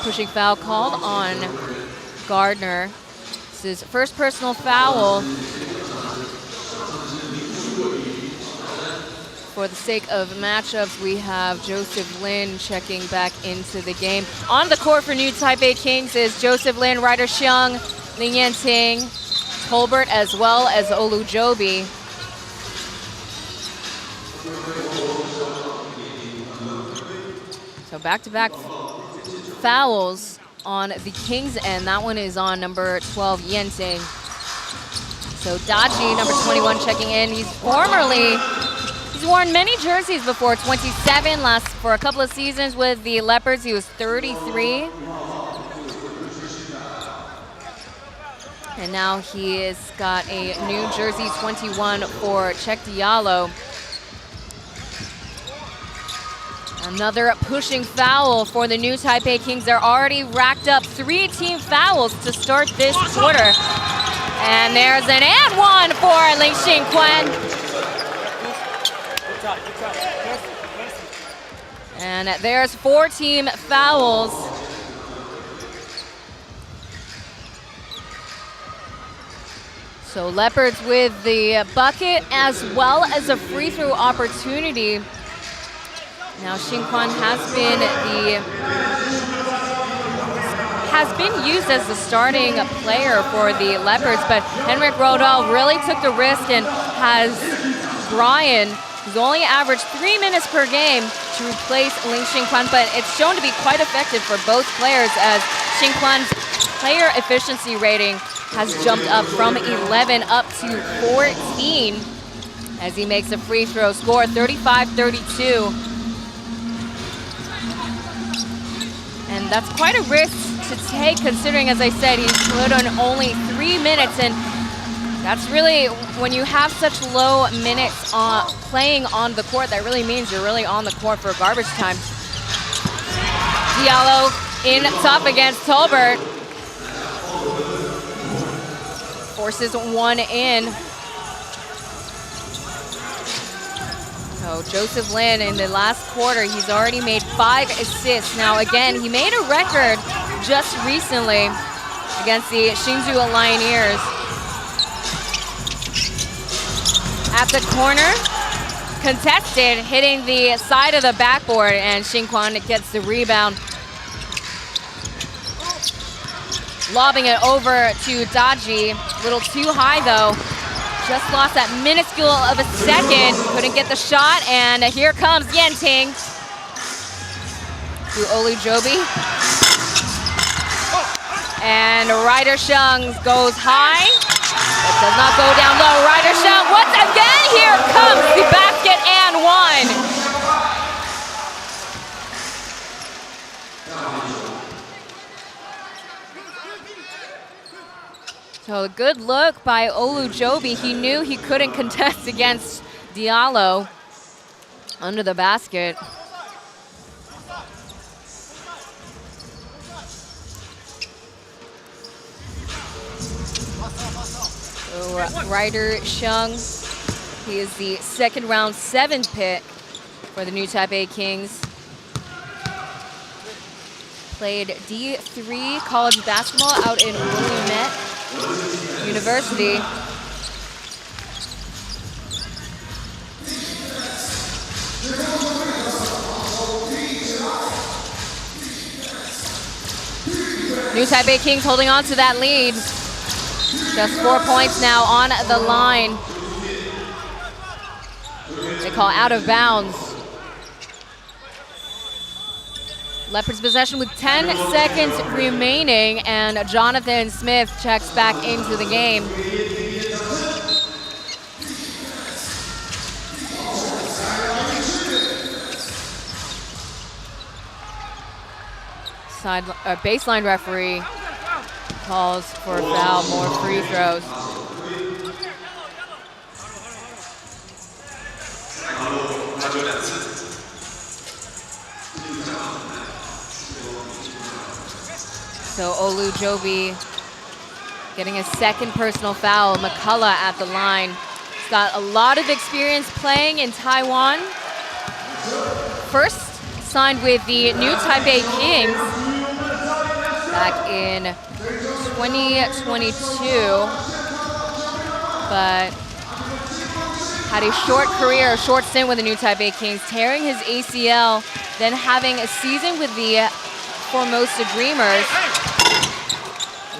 Pushing foul called on Gardner. His first personal foul. For the sake of matchups, we have Joseph Lin checking back into the game. On the court for new Taipei Kings is Joseph Lin, Ryder Xiang, Ling Yenting, Tolbert, as well as Olujobi. So back-to-back fouls on the Kings end. That one is on number 12, Yenting. So Daji, number 21, checking in. He's worn many jerseys before. 27 last for a couple of seasons with the Leopards. He was 33. And now he has got a new jersey, 21, for Cheick Diallo. Another pushing foul for the new Taipei Kings. They're already racked up 3 team fouls to start this quarter. And there's an and one for Ling Xingquan. And there's 4 team fouls. So Leopards with the bucket as well as a free throw opportunity. Now Xingquan has been used as the starting player for the Leopards, but Henrik Rodal really took the risk and has Brian, who's only averaged 3 minutes per game, to replace Ling Xingquan, but it's shown to be quite effective for both players as Xingquan's player efficiency rating has jumped up from 11 up to 14 as he makes a free throw score, 35-32. And that's quite a risk to take considering, as I said, he's put on only 3 minutes, and that's really, when you have such low minutes playing on the court, that really means you're really on the court for garbage time. Diallo in tough against Tolbert. Forces one in. So Joseph Lin in the last quarter, he's already made 5 assists. Now again, he made a record just recently against the Hsinchu Lioneers. At the corner, contested, hitting the side of the backboard, and Xingquan gets the rebound. Lobbing it over to Daji. A little too high though. Just lost that minuscule of a second. Couldn't get the shot, and here comes Yenting to Olujobi. And Ryder Shung goes high. It does not go down low. Ryder Shung once again. Here comes the basket and one. So a good look by Olujobi. He knew he couldn't contest against Diallo under the basket. So Ryder Shung, he is the second round 7th pick for the new Taipei Kings. Played D3 college basketball out in Willamette University. New Taipei Kings holding on to that lead. Just 4 points now on the line. They call out of bounds. Leopards possession with 10 seconds remaining, and Jonathan Smith checks back into the game. Baseline referee calls for a foul, more free throws. So Olujobi getting a second personal foul. McCullough at the line. He's got a lot of experience playing in Taiwan. First signed with the new Taipei Kings back in 2022, but had a short career, a short stint with the new Taipei Kings, tearing his ACL, then having a season with the Formosa Dreamers.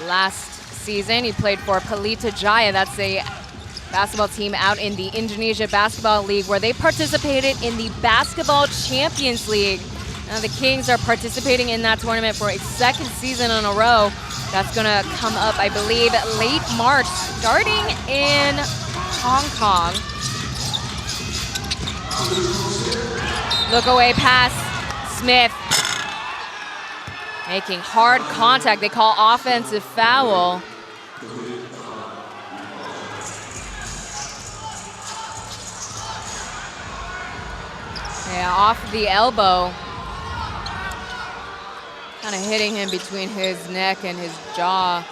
Last season, he played for Pelita Jaya. That's a basketball team out in the Indonesia Basketball League, where they participated in the Basketball Champions League. Now the Kings are participating in that tournament for a 2nd season in a row. That's gonna come up, I believe, late March, starting in Hong Kong. Look away pass, Smith. Making hard contact. They call offensive foul. Yeah, off the elbow. Kind of hitting him between his neck and his jaw.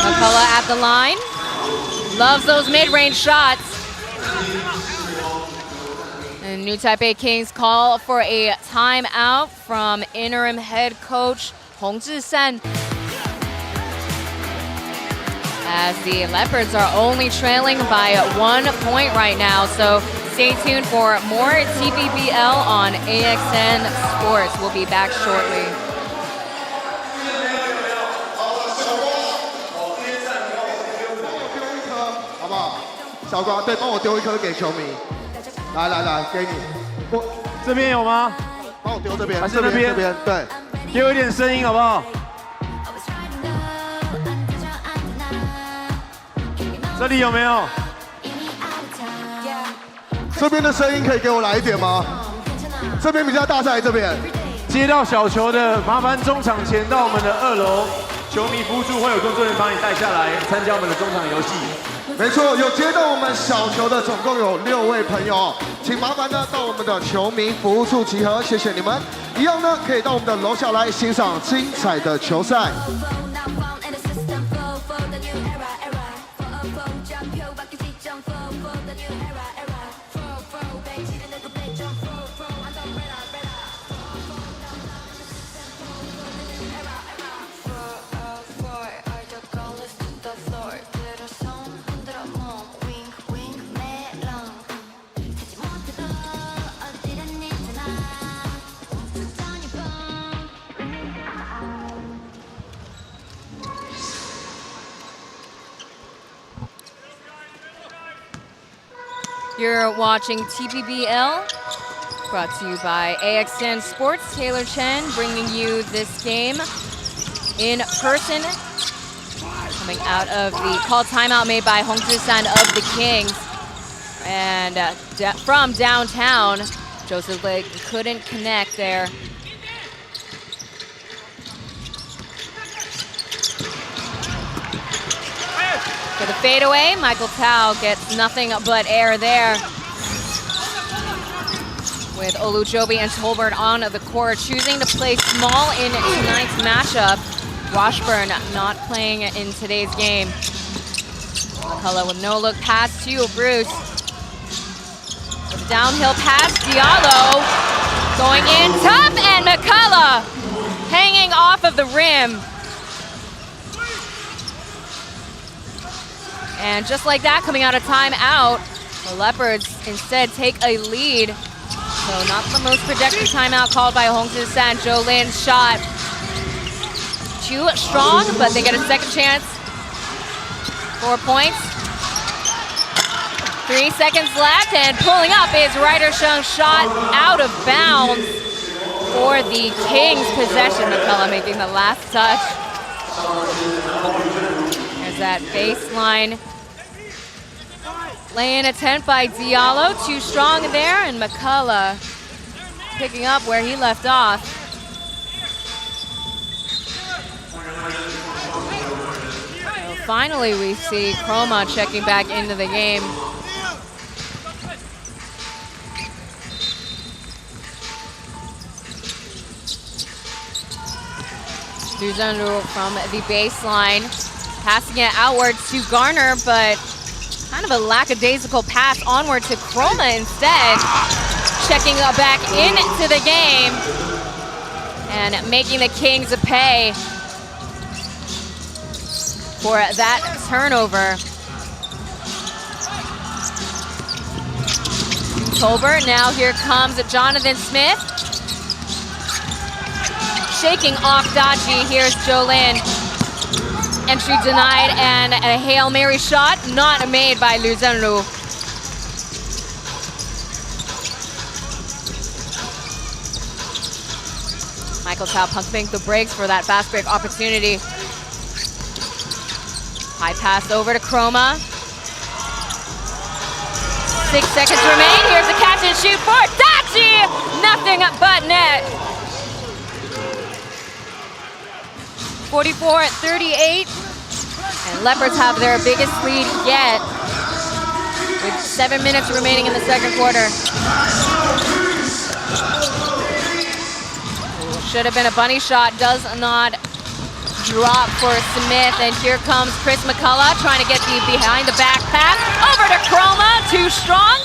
McCullough at the line. Loves those mid-range shots. And New Taipei Kings call for a timeout from interim head coach Hong Zhisan. As the Leopards are only trailing by 1 point right now. So stay tuned for more TPBL on AXN Sports. We'll be back shortly. 小瓜，对，帮我丢一颗给球迷。来来来，给你。我这边有吗？帮我丢这边，还是那边？这边，对。给我一点声音好不好？这里有没有？这边的声音可以给我来一点吗？这边比较大，在这边。接到小球的，麻烦中场前到我们的2楼，球迷服务处会有工作人员帮你带下来，参加我们的中场游戏。 没错，有接到我们小球的总共有6位朋友，请麻烦呢到我们的球迷服务处集合，谢谢你们。一样呢可以到我们的楼下来欣赏精彩的球赛。 You're watching TPBL, brought to you by AXN Sports. Taylor Chen bringing you this game in person. Coming out of the call timeout made by Hong Zhisan of the Kings. And from downtown, Joseph Lake couldn't connect there. For the fadeaway, Michael Tao gets nothing but air there. With Olujobi and Tolbert on the court, choosing to play small in tonight's matchup. Washburn not playing in today's game. McCullough with no look pass to Bruce. With a downhill pass, Diallo going in top, and McCullough hanging off of the rim. And just like that, coming out of timeout, the Leopards instead take a lead. So not the most projected timeout called by Hong Zhisan. Zhou Lin's shot too strong, but they get a second chance. 4 points. 3 seconds left, and pulling up is Ryder Shung's shot out of bounds for the Kings' possession. McCullough making the last touch. There's that baseline lay-in attempt by Diallo, too strong there, and McCullough picking up where he left off. So finally, we see Chroma checking back into the game. Liu Zhenlu from the baseline, passing it outward to Garner, but kind of a lackadaisical pass onward to Chroma instead. Checking back into the game and making the Kings pay for that turnover. Tolbert, now here comes Jonathan Smith. Shaking off Dachi, here's Jolin. Entry denied, and a Hail Mary shot not made by Liu Zhenlu. Michael Tao pumping the brakes for that fast break opportunity. High pass over to Chroma. 6 seconds remain. Here's a catch and shoot for Dachi! Daji, nothing but net. 44-38. And Leopards have their biggest lead yet with 7 minutes remaining in the second quarter. Should have been a bunny shot, does not drop for Smith. And here comes Chris McCullough trying to get the behind the back pass. Over to Chroma, too strong.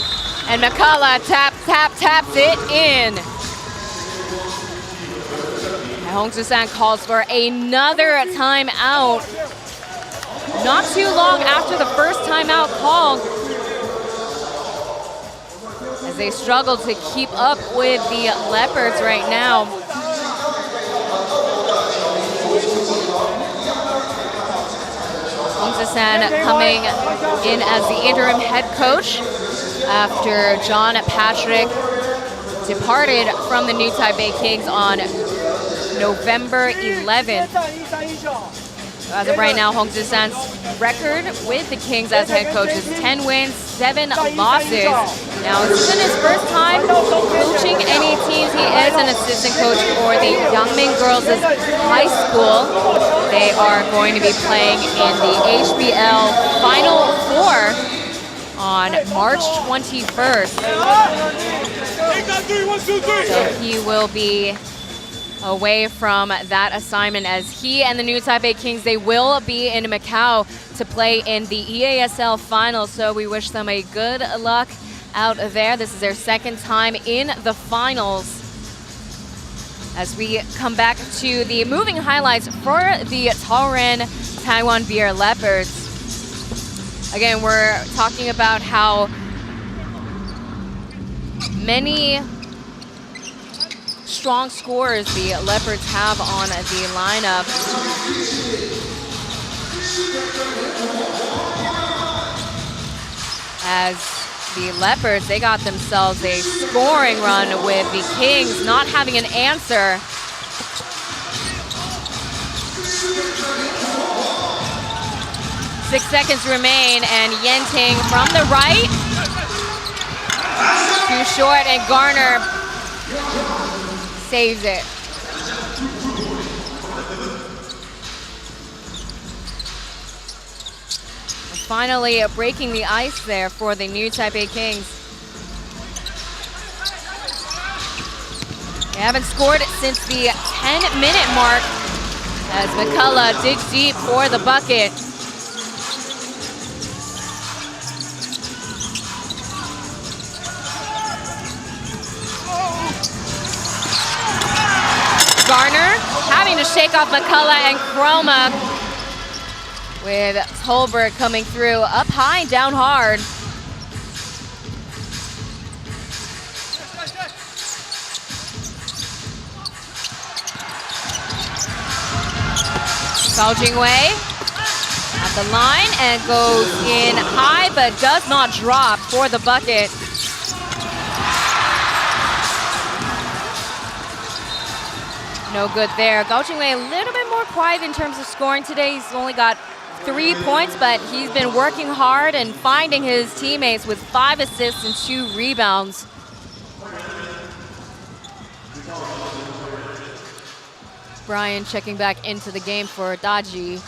And McCullough taps it in. And Hong Susan calls for another timeout. Not too long after the first timeout called, as they struggle to keep up with the Leopards right now. Hong Susan coming in as the interim head coach after John Patrick departed from the new Taipei Kings on November 11th. As of right now, Hong Susan's record with the Kings as head coach is 10 wins, 7 losses. Now, this isn't his first time coaching any teams. He is an assistant coach for the Yangming Girls High School. They are going to be playing in the HBL Final Four on March 21st. So he will be away from that assignment as he and the new Taipei Kings, they will be in Macau to play in the EASL finals. So we wish them a good luck out there. This is their second time in the finals. As we come back to the moving highlights for the Taoyuan Taiwan Beer Leopards. Again, we're talking about how many strong scores the Leopards have on the lineup. As the Leopards, they got themselves a scoring run with the Kings not having an answer. Six seconds remain, and Yenting from the right. Too short, and Garner saves it. Finally breaking the ice there for the new Taipei Kings. They haven't scored since the 10-minute mark as McCullough digs deep for the bucket. Garner having to shake off McCullough, and Chroma with Tolbert coming through up high and down hard. Cao Jingwei at the line and goes in high but does not drop for the bucket. No good there. Cao Jingwei a little bit more quiet in terms of scoring today. He's only got 3 points, but he's been working hard and finding his teammates with 5 assists and 2 rebounds. Brian checking back into the game for Daji.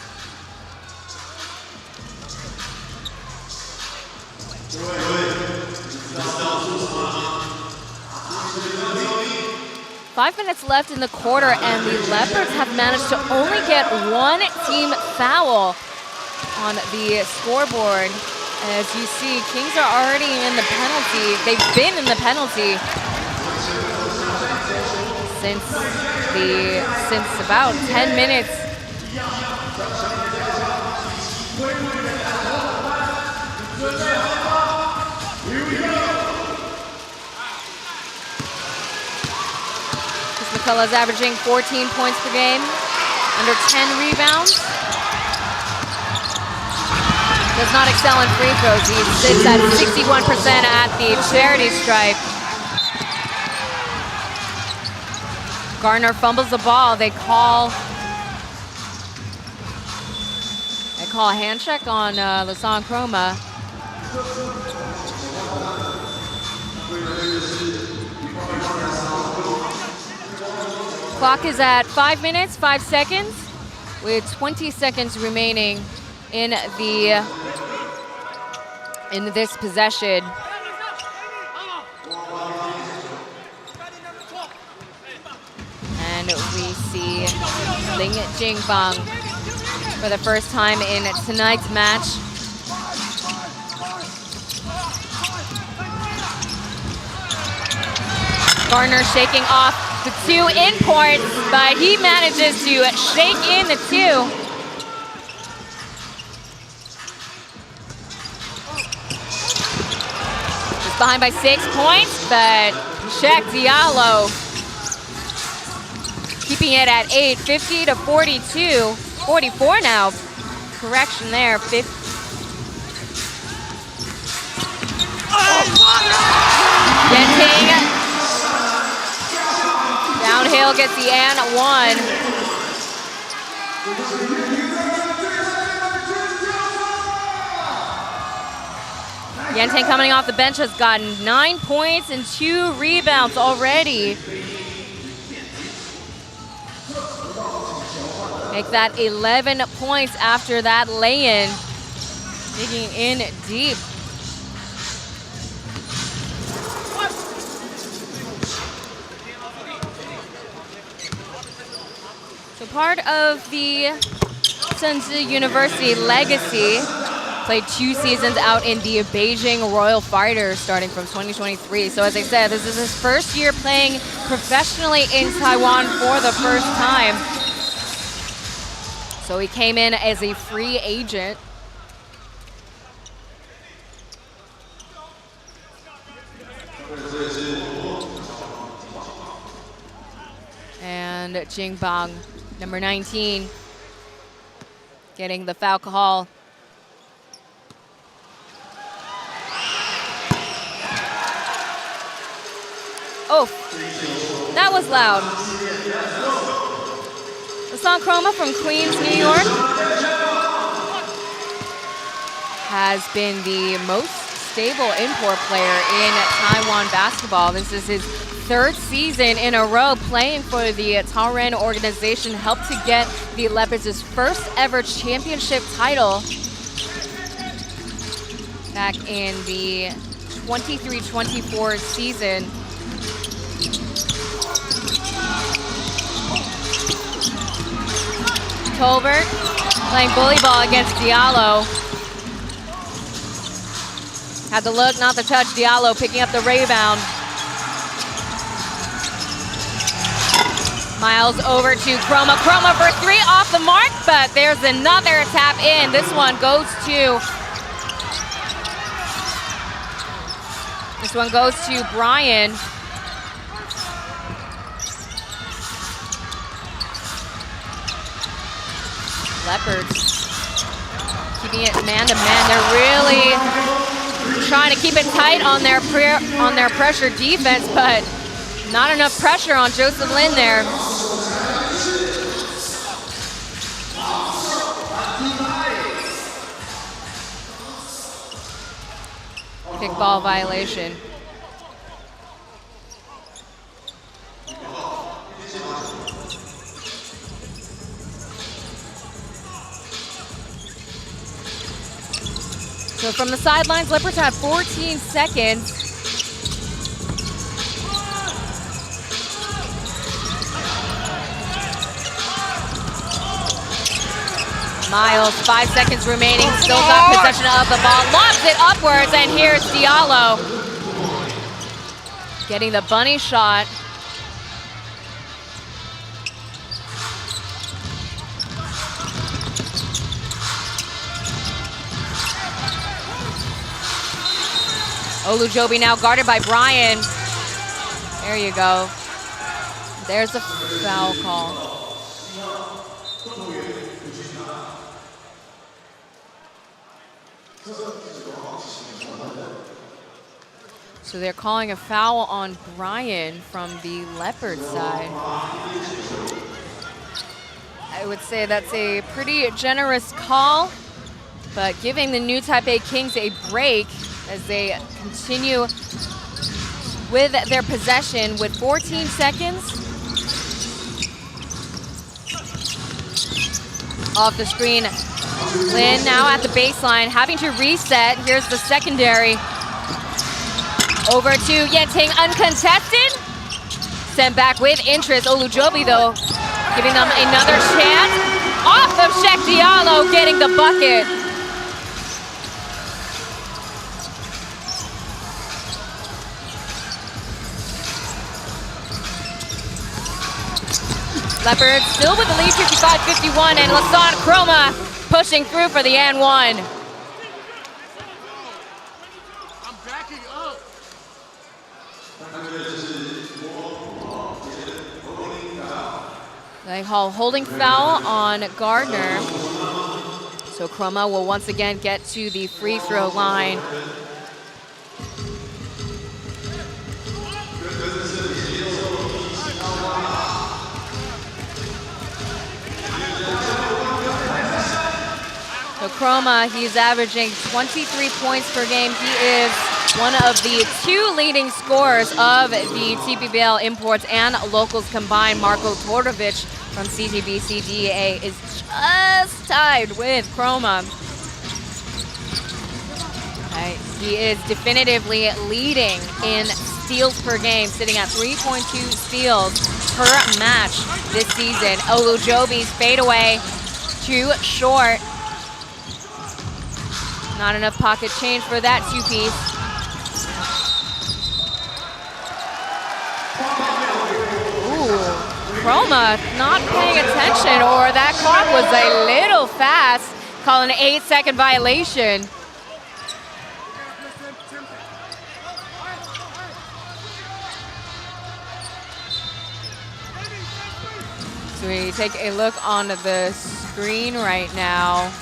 Five minutes left in the quarter, and the Leopards have managed to only get 1 team foul on the scoreboard. As you see, Kings are already in the penalty. They've been in the penalty since about 10 minutes. McCullough's averaging 14 points per game, under 10 rebounds. Does not excel in free throws. He sits at 61% at the charity stripe. Garner fumbles the ball. They call a hand check on Lasan Chroma. Clock is at 5 minutes, 5 seconds, with 20 seconds remaining in this possession. And we see Ling Jingbang for the first time in tonight's match. Gardner shaking off the 2 imports, but he manages to shake in the 2. Just behind by 6 points, but check Diallo keeping it at 8, 50 to 42, 44 now. Correction there, 50. Yenting downhill gets the and 1. Yenting coming off the bench has gotten 9 points and 2 rebounds already. Make that 11 points after that lay-in. Digging in deep. So part of the Chengchi University legacy, played 2 seasons out in the Beijing Royal Fighters starting from 2023. So as I said, this is his first year playing professionally in Taiwan for the first time. So he came in as a free agent. And Jingbang, number 19, getting the foul call. Oh, that was loud. The song Chroma from Queens, New York has been the most stable import player in Taiwan basketball. This is his 3rd season in a row playing for the Taoyuan organization, helped to get the Leopards' first ever championship title back in the 23-24 season. Tolbert playing bully ball against Diallo. Had the look, not the touch. Diallo picking up the rebound. Miles over to Chroma. Chroma for 3 off the mark, but there's another tap in. This one goes to Brian. Leopards keeping it man-to-man. They're really trying to keep it tight on their pressure defense, but not enough pressure on Joseph Lin there. Kickball violation. So from the sidelines, Leopards have 14 seconds. Miles, 5 seconds remaining, still got possession of the ball, lobs it upwards, and here's Diallo getting the bunny shot. Olujobi now guarded by Brian. There you go. There's a foul call. So they're calling a foul on Brian from the Leopard side. I would say that's a pretty generous call, but giving the new Taipei Kings a break as they continue with their possession with 14 seconds. Off the screen, Lin now at the baseline, having to reset. Here's the secondary. Over to Yenting, uncontested. Sent back with interest. Olujobi, though, giving them another chance. Off of Sheikh Diallo, getting the bucket. Leopards still with the lead, 55-51, and Lassad Chroma pushing through for the and one. They call holding foul on Gardner. So Chroma will once again get to the free throw line. So Chroma, he's averaging 23 points per game. He is one of the 2 leading scorers of the TPBL imports and locals combined. Marko Todorovic from CTBC-DA is just tied with Chroma. Okay, he is definitively leading in steals per game, sitting at 3.2 steals per match this season. Olujobi's fadeaway too short. Not enough pocket change for that two-piece. Ooh, Chroma not paying attention, or that clock was a little fast. Call an 8-second violation. So we take a look on the screen right now.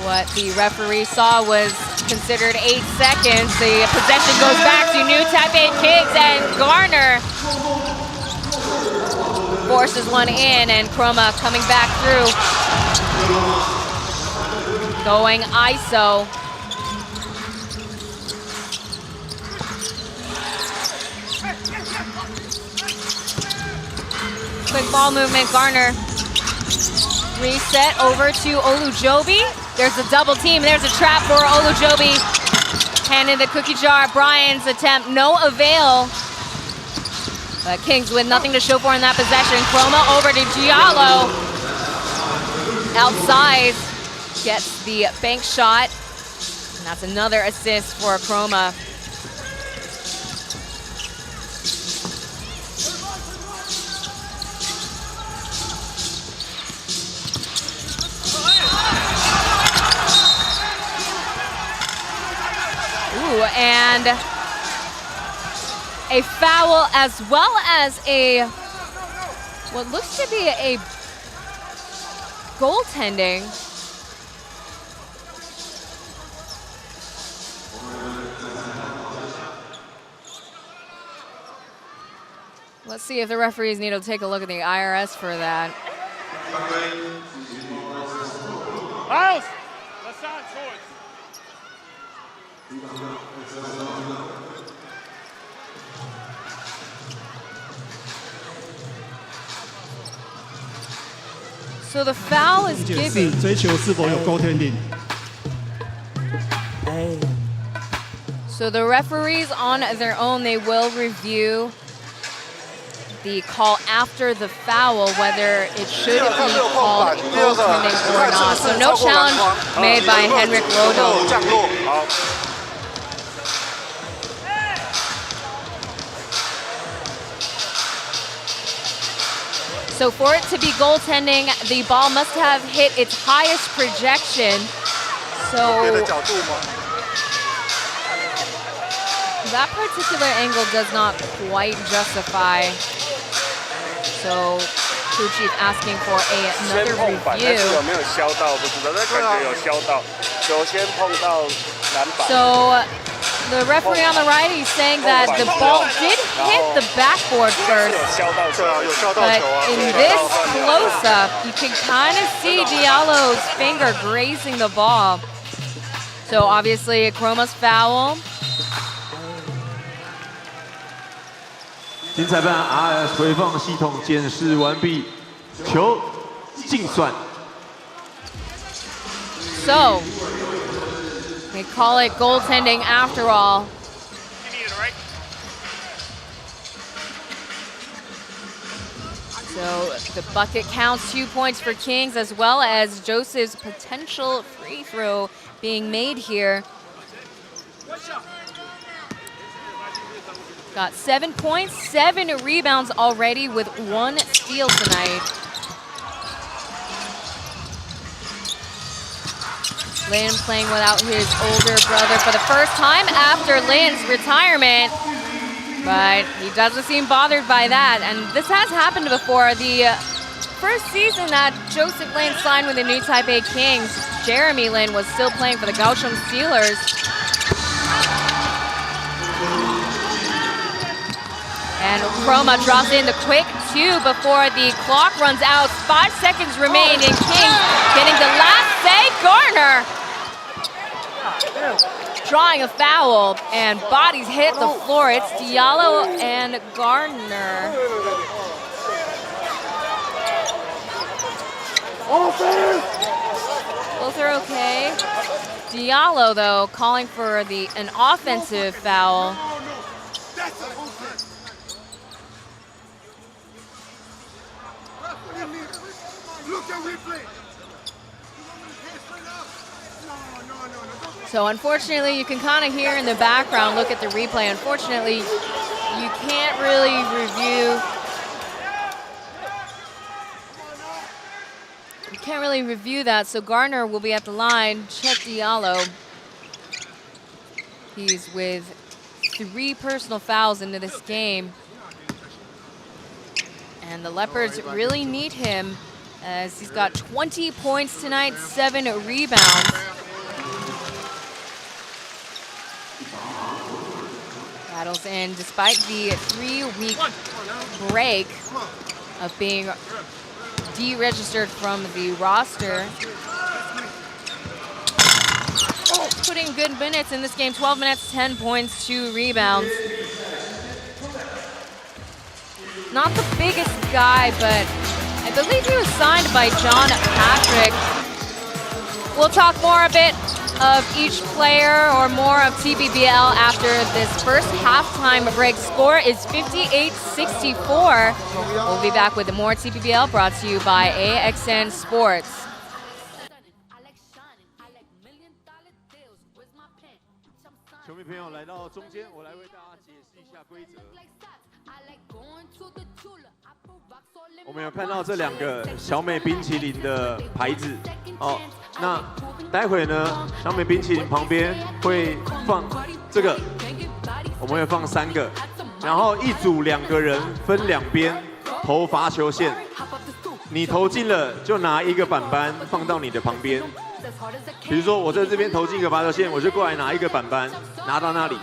What the referee saw was considered 8 seconds. The possession goes back to New Taipei Kings, and Garner forces one in, and Chroma coming back through. Going ISO. Quick ball movement, Garner. Reset over to Olujobi. There's a double team. There's a trap for Olujobi. Hand in the cookie jar. Brian's attempt, no avail. But Kings with nothing to show for in that possession. Chroma over to Diallo. Outside, gets the bank shot. And that's another assist for Chroma. And a foul, as well as what looks to be a goaltending. Let's see if the referees need to take a look at the IRS for that. House! That's not choice. So the foul is given. 追求是否有 goaltending。 So the referees on their own, they will review the call after the foul, whether it should be called goaltending or not. So no challenge made by Henrik Rodel. So for it to be goaltending, the ball must have hit its highest projection. So that particular angle does not quite justify. So crew chief asking for another review. So the referee on the right, he's saying that the ball did hit the backboard first. But in this close-up, you can kind of see Diallo's finger grazing the ball. So obviously, Chroma's foul. 经裁判 RS 回放系统检视完毕，球净算。 So, they call it goaltending after all. So the bucket counts 2 points for Kings, as well as Joseph's potential free throw being made here. Got 7 points, 7 rebounds already with 1 steal tonight. Lin playing without his older brother for the first time after Lin's retirement. But he doesn't seem bothered by that, and this has happened before. The first season that Joseph Lin signed with the new Taipei Kings, Jeremy Lin was still playing for the Kaohsiung Steelers. And Chroma drops in the quick 2 before the clock runs out. 5 seconds remain, and Kings getting the last save. Garner drawing a foul, and bodies hit the floor. It's Diallo and Garner. Both are okay. Diallo, though, calling for an offensive foul. So unfortunately, you can kind of hear in the background, look at the replay. Unfortunately, you can't really review that. So Garner will be at the line. Check Diallo. He's with 3 personal fouls into this game. And the Leopards really need him, as he's got 20 points tonight, 7 rebounds. Battles in despite the 3-week break of being deregistered from the roster. Putting good minutes in this game, 12 minutes, 10 points, 2 rebounds. Not the biggest guy, but I believe he was signed by John Patrick. We'll talk more a bit of each player or more of TPBL after this first halftime break. Score is 58-64. We'll be back with more TPBL brought to you by AXN Sports. 球迷朋友来到中间，我来为大家解释一下规则。我们有看到这2个小美冰淇淋的牌子，哦，那待会呢，小美冰淇淋旁边会放这个，我们会放3个，然后一组2个人分2边投罚球线，你投进了就拿1个板板放到你的旁边。 比如说，我在这边投进1个罚球线，我就过来拿1个板板，拿到那里，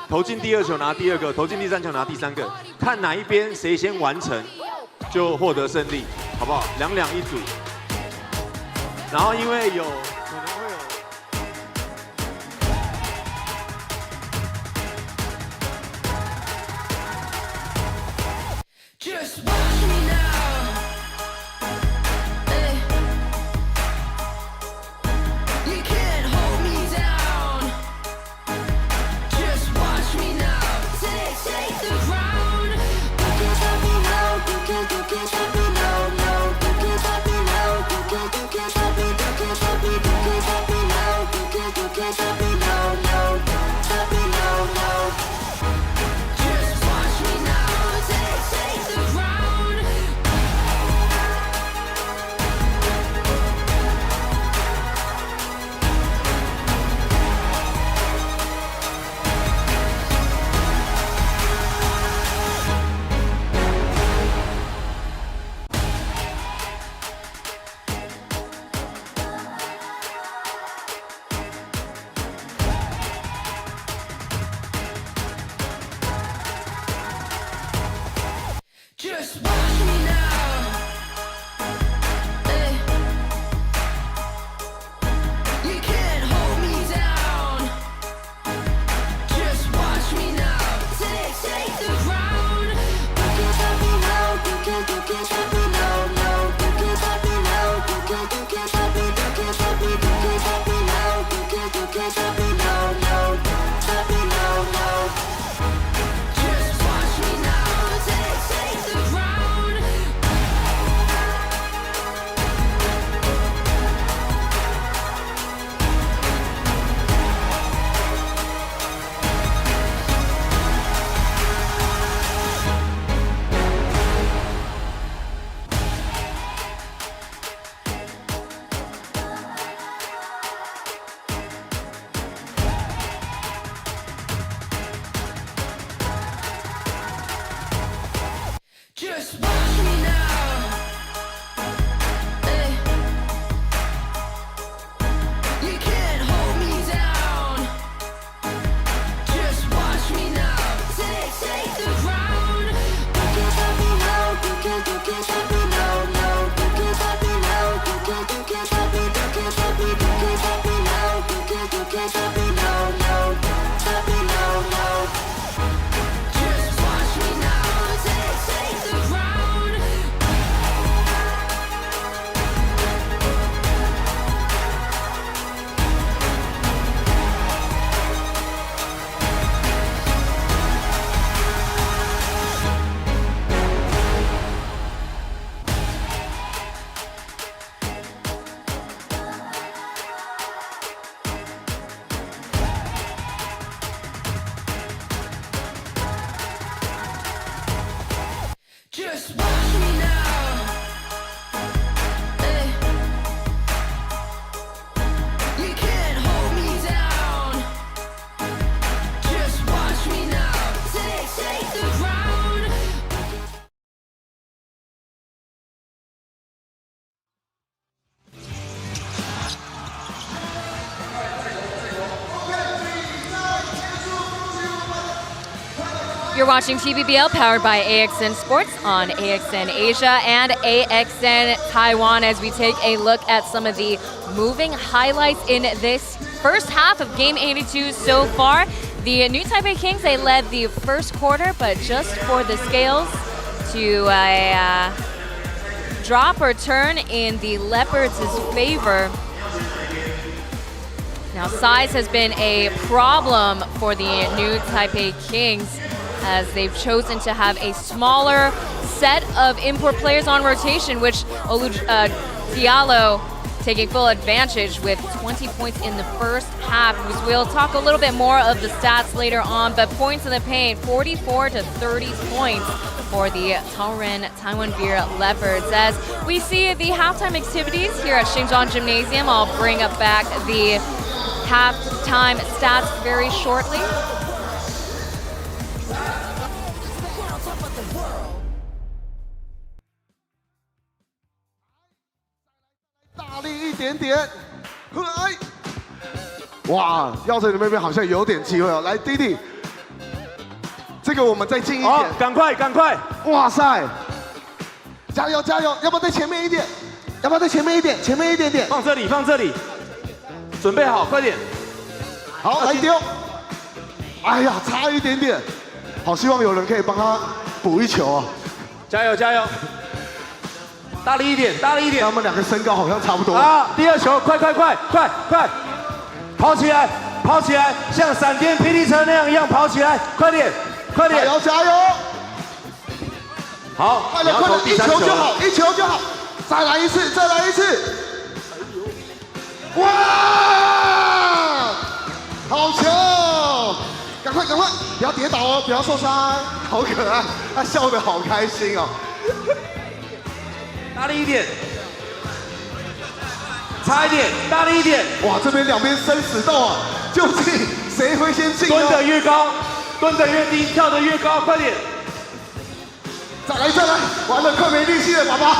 投进第2球拿第2个，投进第3球拿第3个，看哪一边谁先完成，就获得胜利，好不好？2两1组。然后因为可能会有。 You can't stop me now. You're watching TPBL powered by AXN Sports on AXN Asia and AXN Taiwan as we take a look at some of the moving highlights in this first half of Game 82 so far. The New Taipei Kings, they led the first quarter, but just for the scales to a drop or turn in the Leopards' favor. Now, size has been a problem for the New Taipei Kings as they've chosen to have a smaller set of import players on rotation, which Diallo taking full advantage with 20 points in the first half. We'll talk a little bit more of the stats later on, but points in the paint, 44 to 30 points for the Taiwan Beer Leopards. As we see the halftime activities here at Xinjiang Gymnasium, I'll bring up back the halftime stats very shortly.哇，耀成你们那边好像有点机会哦。来，弟弟，这个我们再近一点。好，赶快！哇塞，加油！要不要再前面一点？前面一点点。放这里，准备好，快点。好，来丢。哎呀，差一点点。好，希望有人可以帮他补一球啊！加油！大力一点！他们两个身高好像差不多。好，第二球，快！跑起来，像闪电霹雳车那样一样跑起来，快点！加油！好，快点，一球就好，再来一次！哇，好球！赶快，不要跌倒哦，不要受伤，好可爱，他笑得好开心哦。大力一点，差一点，大力一点！哇，这边两边生死斗啊，究竟谁会先进？蹲得越高，蹲得越低，跳得越高，快点！再来！完了，快没力气了，爸爸，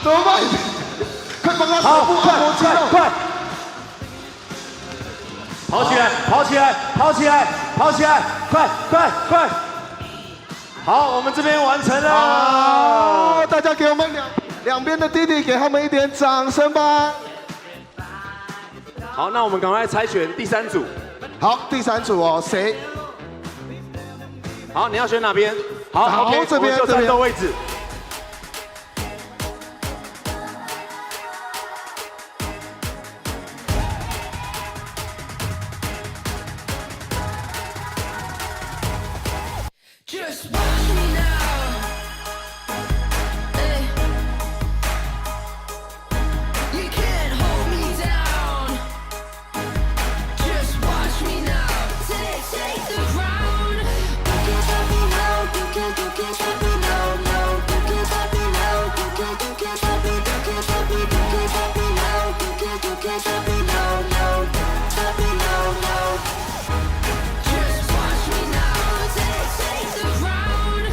怎么办？快帮他手部按摩肌肉！快！跑起来！快！好，我们这边完成了。好，大家给我们两边的弟弟给他们一点掌声吧。好，那我们赶快猜选第三组。好，第三组哦，谁？好，你要选哪边？好 ，OK， 这边就战斗位置。Just watch me now. Hey. You can't hold me down. Just watch me now. Take the ground. You can't stop me now. You can't stop me now. No. You can't stop me now. You can't stop me. You can't stop me. You can't stop me now. You can't stop me now. No. Stop me now. No. Just watch me now. Take the ground.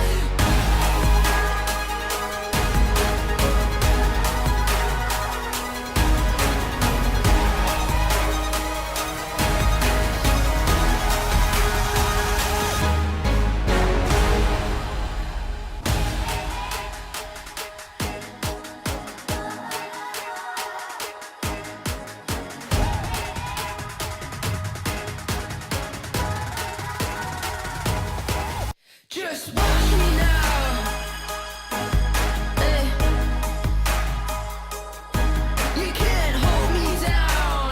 Just watch me now. Hey. You can't hold me down.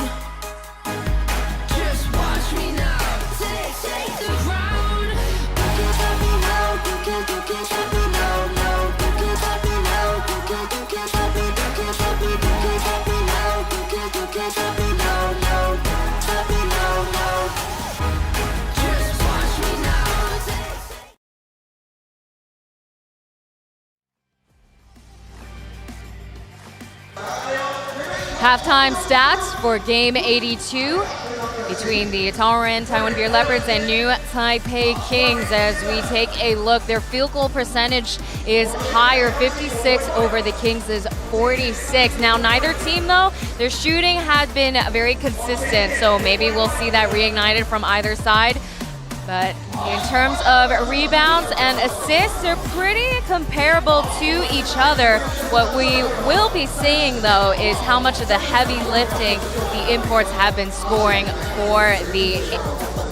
Just watch me now. Take the ground. You can't stop me now. You can't stop me now. No. You can't stop me now. You can't stop me. You can't stop me. You can't stop me now. You can't stop me now. No. Stop me now. No. Just watch me now. Halftime stats for Game 82 between the Taiwan Beer Leopards and New Taipei Kings. As we take a look, their field goal percentage is higher, 56 over the Kings' 46. Now, neither team, though, their shooting has been very consistent, so maybe we'll see that reignited from either side. But in terms of rebounds and assists, they're pretty comparable to each other. What we will be seeing, though, is how much of the heavy lifting the imports have been scoring for the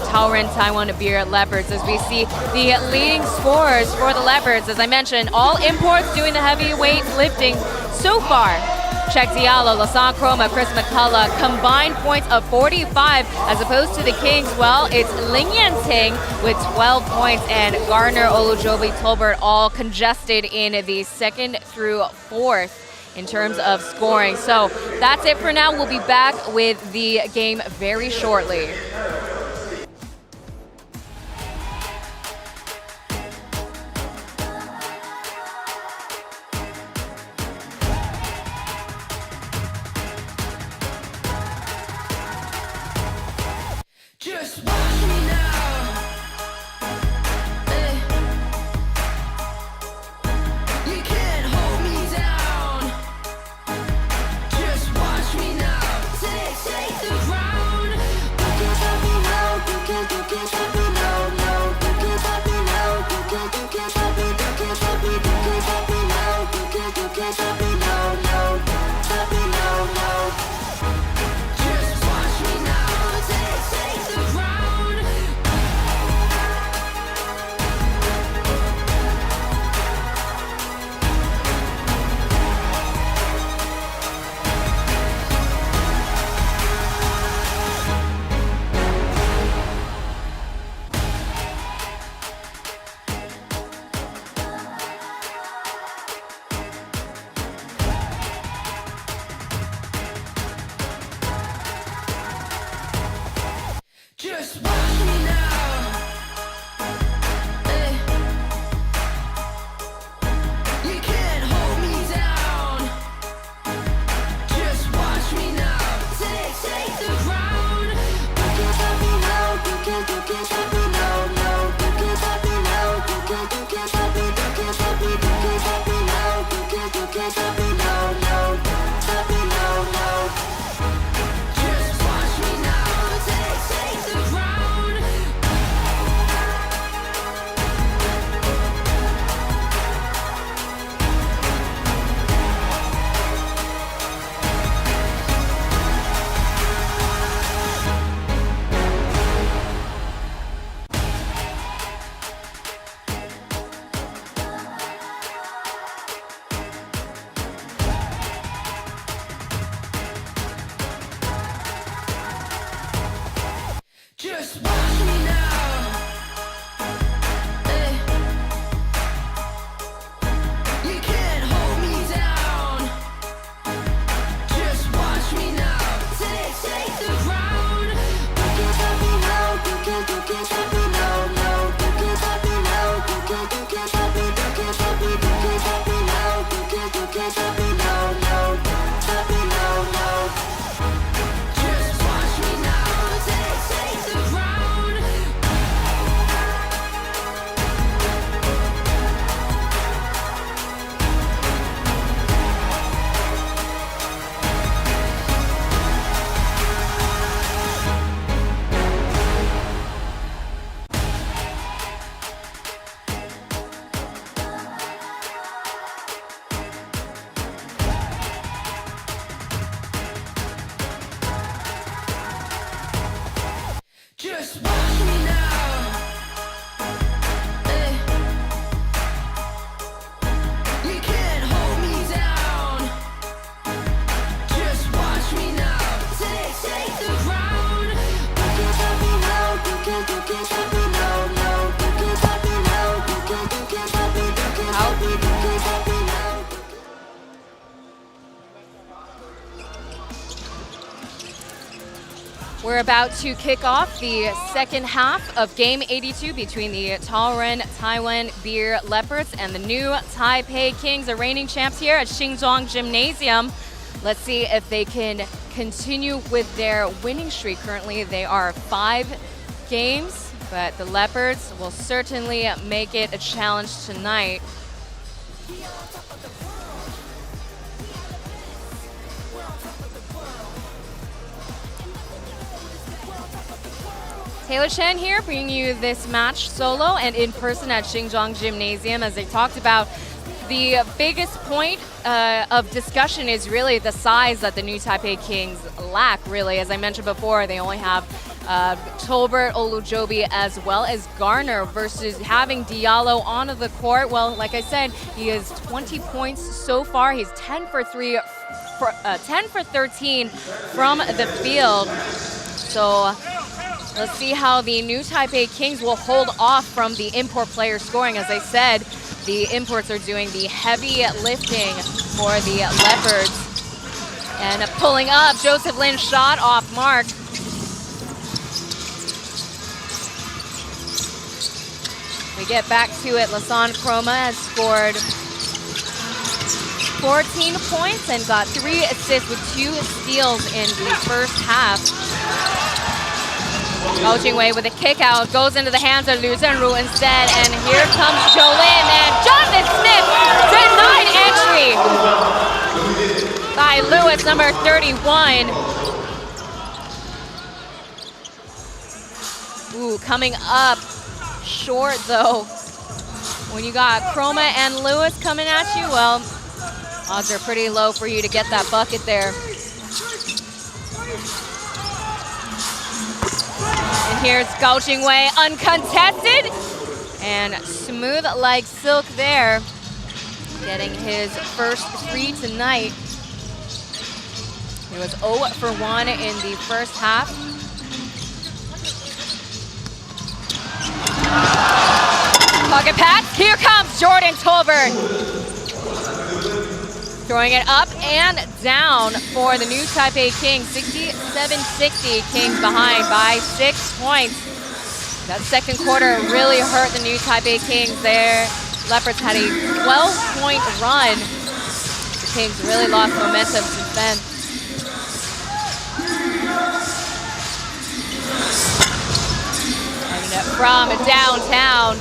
Taiwan Beer Leopards, as we see the leading scorers for the Leopards. As I mentioned, all imports doing the heavyweight lifting so far. Chek Diallo, Lasan Chroma, Chris McCullough, combined points of 45, as opposed to the Kings. Well, it's Ling Yanting with 12 points and Gardner, Olujobi, Tolbert all congested in the 2nd through 4th in terms of scoring. So that's it for now. We'll be back with the game very shortly. Just watch me now. You can't hold me down. Just watch me now. Take the ground. You can't stop me now. You can't stop me now. No, you can't stop me now. You can't stop me. You can't stop me. You can't stop me now. You can't stop me now. No, stop me now. No. Just watch me now. Take the ground. Just watch me now. You can't hold me down. Just watch me now. Take the ground. You can't stop me now. You can't stop me now. No, you can't stop me now. You can't stop me. You can't stop me. You can't stop me now. You can't stop me now. No, stop me now. No. Just watch me now. Take the ground. Just watch me now. You can't hold me down. Just watch me now. Take the ground. You can't stop me now. You can't stop me now. No, you can't stop me now. You can't stop me. You can't stop me. You can't stop me now. You can't stop me now. No, stop me now. No. Just watch me now. Take the ground. Just watch me now. You can't hold me down. Just watch me now. Take the ground. You can't stop me now. You can't stop me now. No, you can't stop me now. You can't stop me. You can't stop me. You can't stop me now. We're about to kick off the second half of Game 82 between the Taiwan Beer Leopards and the new Taipei Kings, the reigning champs here at Xinzhuang Gymnasium. Let's see if they can continue with their winning streak. Currently, they are 5 games, but the Leopards will certainly make it a challenge tonight. Taylor Chen here, bringing you this match solo and in person at Xinjiang Gymnasium. As they talked about, the biggest point of discussion is really the size that the new Taipei Kings lack, really. As I mentioned before, they only have Tolbert, Olujobi, as well as Garner, versus having Diallo onto the court. Well, like I said, he has 20 points so far. He's 10 for 13 from the field. So let's see how the new Taipei Kings will hold off from the import player scoring. As I said, the imports are doing the heavy lifting for the Leopards. And pulling up, Joseph Lin's shot off mark. We get back to it. Lasan Chroma has scored 14 points and got 3 assists with 2 steals in the first half. Gao Jingwei with a kick out, goes into the hands of Liu Zhenru instead, and here comes Jolin, and Jonathan Smith denied entry by Lewis, number 31. Ooh, coming up short though. When you got Chroma and Lewis coming at you, well, odds are pretty low for you to get that bucket there. And here's Gao Jingwei, uncontested, and smooth like silk there, getting his first 3 tonight. He was 0 for 1 in the first half. Pocket pass, here comes Jordan Tolbert. Throwing it up and down for the new Taipei Kings. 67-60, Kings behind by 6 points. That second quarter really hurt the new Taipei Kings there. Leopards had a 12-point run. The Kings really lost momentum since then. And from downtown,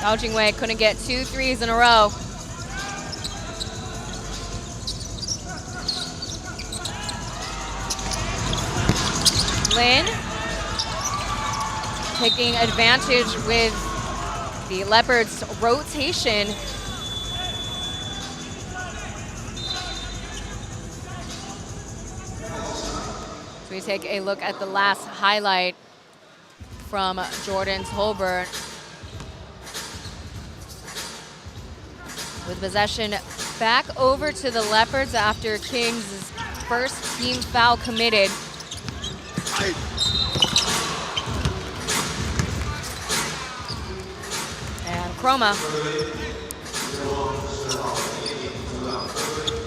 Gao Jingwei couldn't get 2 threes in a row. Lin taking advantage with the Leopards' rotation. So we take a look at the last highlight from Jordan Tolbert. With possession back over to the Leopards after Kings' first team foul committed. And Chroma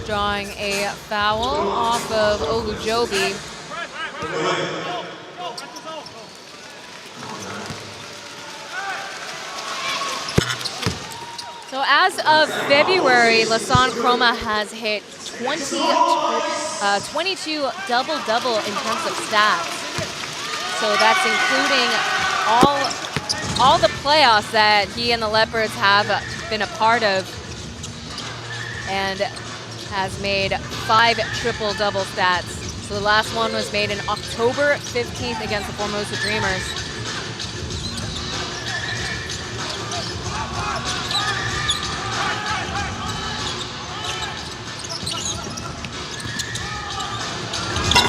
drawing a foul off of Olujobi. So as of February, Lasan Chroma has hit 22 double-double in terms of stats. So that's including all the playoffs that he and the Leopards have been a part of, and has made 5 triple-double stats. So the last one was made in October 15th against the Formosa Dreamers.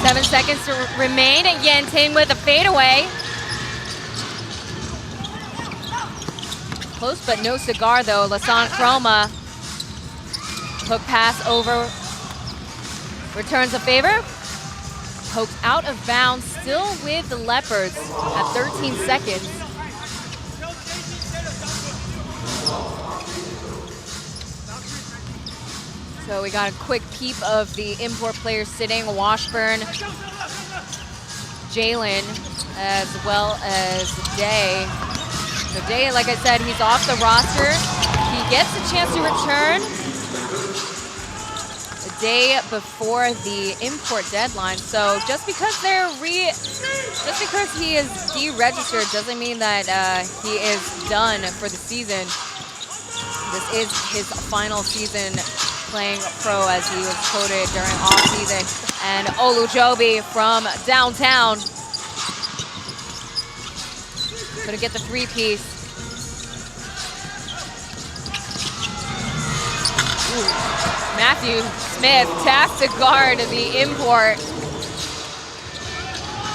Seven seconds to remain, and Yanting with a fadeaway. Close but no cigar though. Lasan Chroma, hook pass over, returns a favor. Poked out of bounds, still with the Leopards at 13 seconds. So we got a quick peep of the import players sitting: Washburn, Jalen, as well as Day. So Day, like I said, he's off the roster. He gets a chance to return the day before the import deadline. So just because he is deregistered doesn't mean that he is done for the season. This is his final season playing pro, as he was quoted during off-season. And Olujobi from downtown So to get the three-piece. Matthew Smith tasked to guard the import.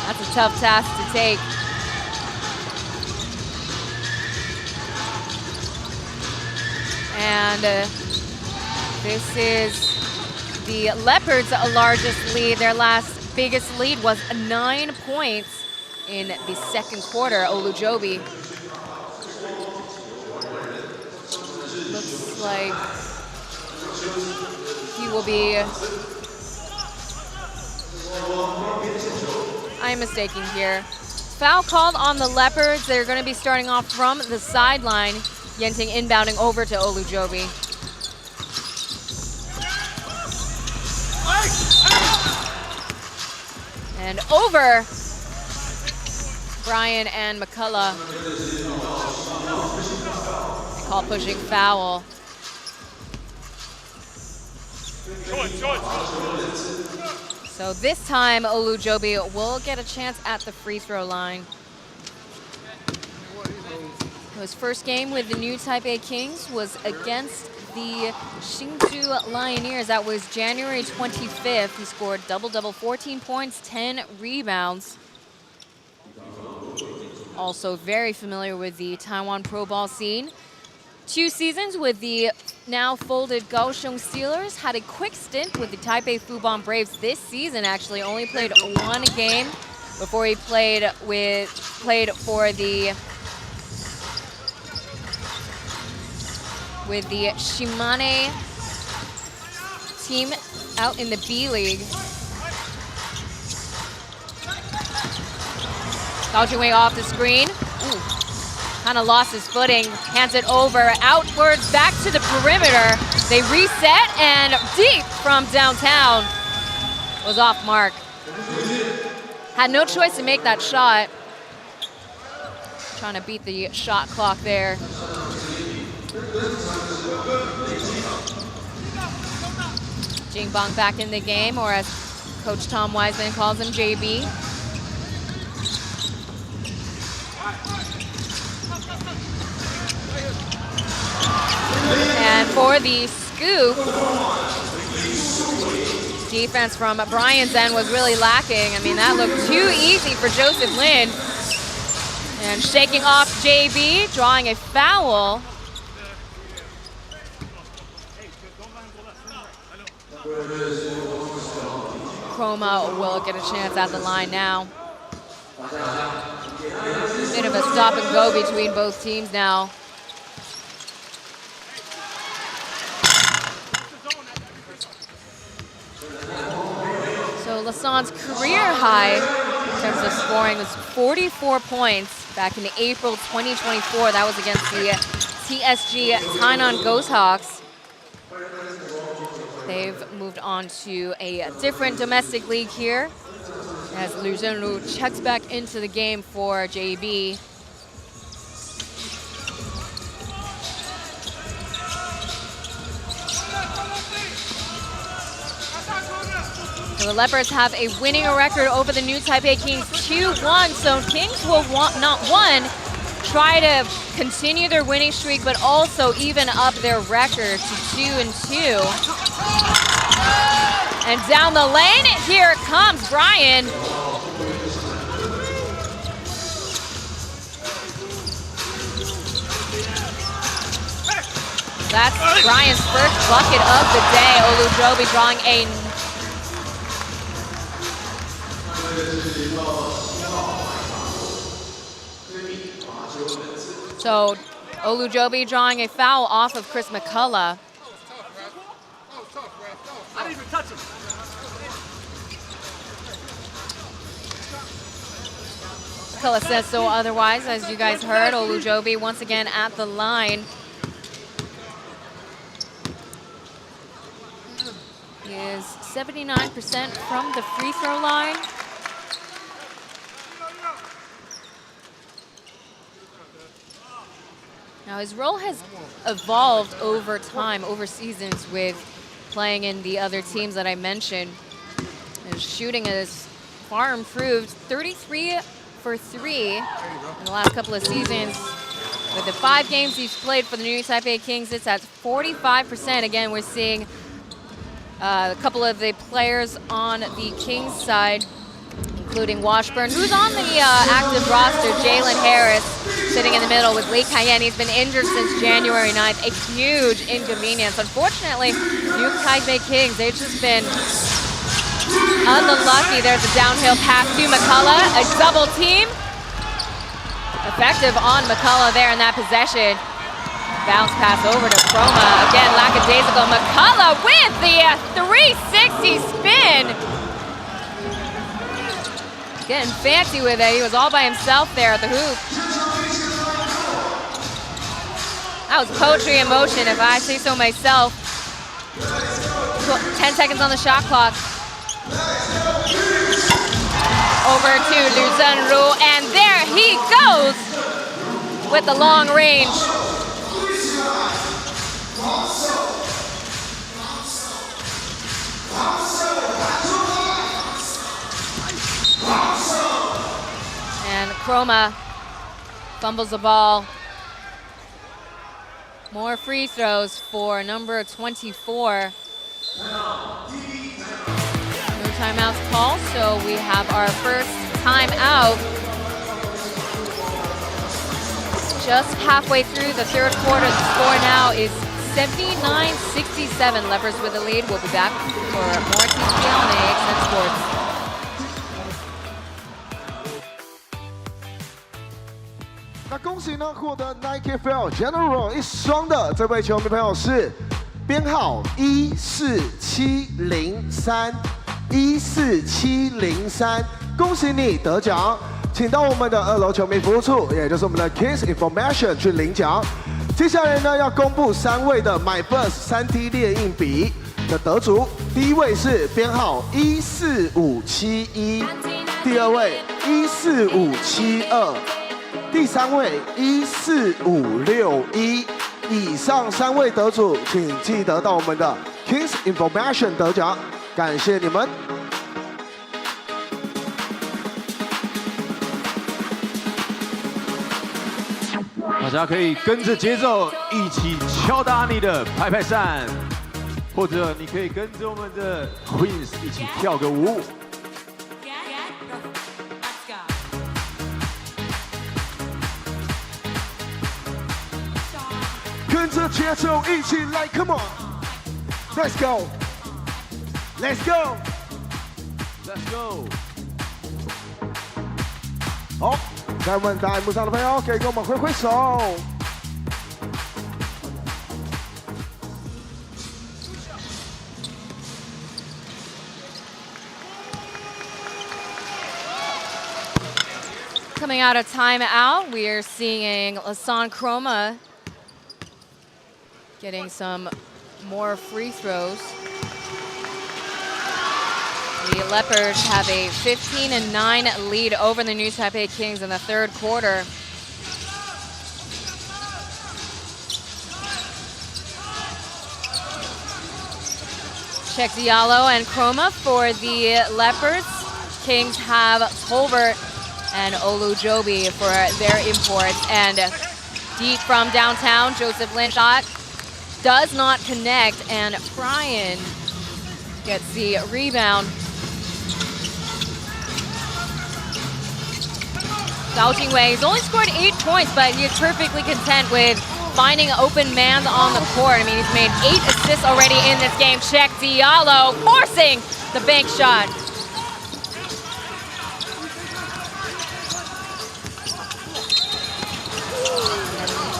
That's a tough task to take. And this is the Leopards' largest lead. Their last biggest lead was 9 points in the second quarter. Olujobi looks like he will be, I'm mistaken here. Foul called on the Leopards. They're going to be starting off from the sideline. Yenting inbounding over to Olujobi. And over Brian and McCullough. They call pushing foul. So this time Olujobi will get a chance at the free throw line. His first game with the new Taipei Kings was against the Hsinchu Lioneers. That was January 25th. He scored double-double, 14 points, 10 rebounds. Also very familiar with the Taiwan pro ball scene. 2 seasons with the now folded Kaohsiung Steelers. Had a quick stint with the Taipei Fubon Braves this season, actually. Only played 1 game before he played for the Shimane team out in the B League. Dodging way off the screen. Kind of lost his footing. Hands it over, outwards, back to the perimeter. They reset, and deep from downtown was off mark. Had no choice to make that shot. Trying to beat the shot clock there. Jingbang back in the game, or as Coach Tom Wiseman calls him, JB. And for the scoop, defense from Brian's end was really lacking. I mean, that looked too easy for Joseph Lin. And shaking off JB, drawing a foul. Chroma will get a chance at the line now. Bit of a stop and go between both teams now. So Lasson's career high in terms of scoring was 44 points back in April 2024. That was against the TSG Tainan Ghost They've moved on to a different domestic league here as Liu Zhenlu checks back into the game for JB. So the Leopards have a winning record over the new Taipei Kings, 2-1. So Kings will try to continue their winning streak, but also even up their record to 2-2. And down the lane, here it comes, Brian. That's Brian's first bucket of the day. Olujobi drawing a So Olujobi drawing a foul off of Chris McCullough. I didn't even touch him. McCullough says so otherwise, as you guys heard. Olujobi once again at the line. He is 79% from the free throw line. Now his role has evolved over time, over seasons, with playing in the other teams that I mentioned. His shooting is far improved, 33 for 3 in the last couple of seasons. With the 5 games he's played for the New Taipei Kings, it's at 45%. Again, we're seeing a couple of the players on the Kings side, including Washburn, who's on the active roster. Jalen Harris sitting in the middle with Lee Cayenne. He's been injured since January 9th. A huge inconvenience. Unfortunately, New Taipei Kings, they've just been unlucky. There's a downhill pass to McCullough. A double team. Effective on McCullough there in that possession. Bounce pass over to Chroma. Again, lackadaisical. McCullough with the 360 spin. Getting fancy with it. He was all by himself there at the hoop. That was poetry in motion, if I say so myself. 10 seconds on the shot clock. Over to Liu Zhenru, and there he goes with the long range. And Chroma fumbles the ball. More free throws for number 24. No timeouts called, so we have our first timeout. Just halfway through the third quarter, the score now is 79-67. Leopards with the lead. We'll be back for more TPBL on AXN Sports. 那恭喜呢，获得 Nike Fair General 1双的这位球迷朋友是编号14703，14703，恭喜你得奖，请到我们的2楼球迷服务处，也就是我们的 Kings Information 去领奖。接下来呢，要公布3位的 MyBus 3D 列印笔的得主，第一位是编号14571，第2位14572。第3位14561，以上3位得主，请记得到我们的 Kings Information 得奖，感谢你们。大家可以跟着节奏一起敲打你的拍拍扇，或者你可以跟着我们的 Queens 一起跳个舞。跟着节奏一起来 ，Come on，Let's go，Let's go，Let's go。好，在我们弹幕上的朋友可以跟我们挥挥手。Coming out of timeout, we are seeing Lasan Chroma getting some more free throws. The Leopards have a 15-9 lead over the New Taipei Kings in the third quarter. Check Diallo and Chroma for the Leopards. Kings have Tolbert and Olujobi for their imports. And deep from downtown, Joseph Lin shot does not connect, and Brian gets the rebound. Gao Jingwei has only scored 8 points, but he is perfectly content with finding open man on the court. I mean, he's made 8 assists already in this game. Check Diallo forcing the bank shot.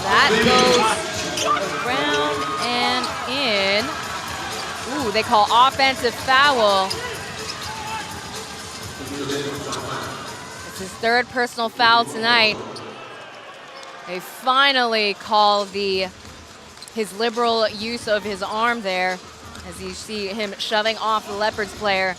That goes around and in. Ooh, they call offensive foul. It's his 3rd personal foul tonight. They finally call his liberal use of his arm there, as you see him shoving off the Leopards player.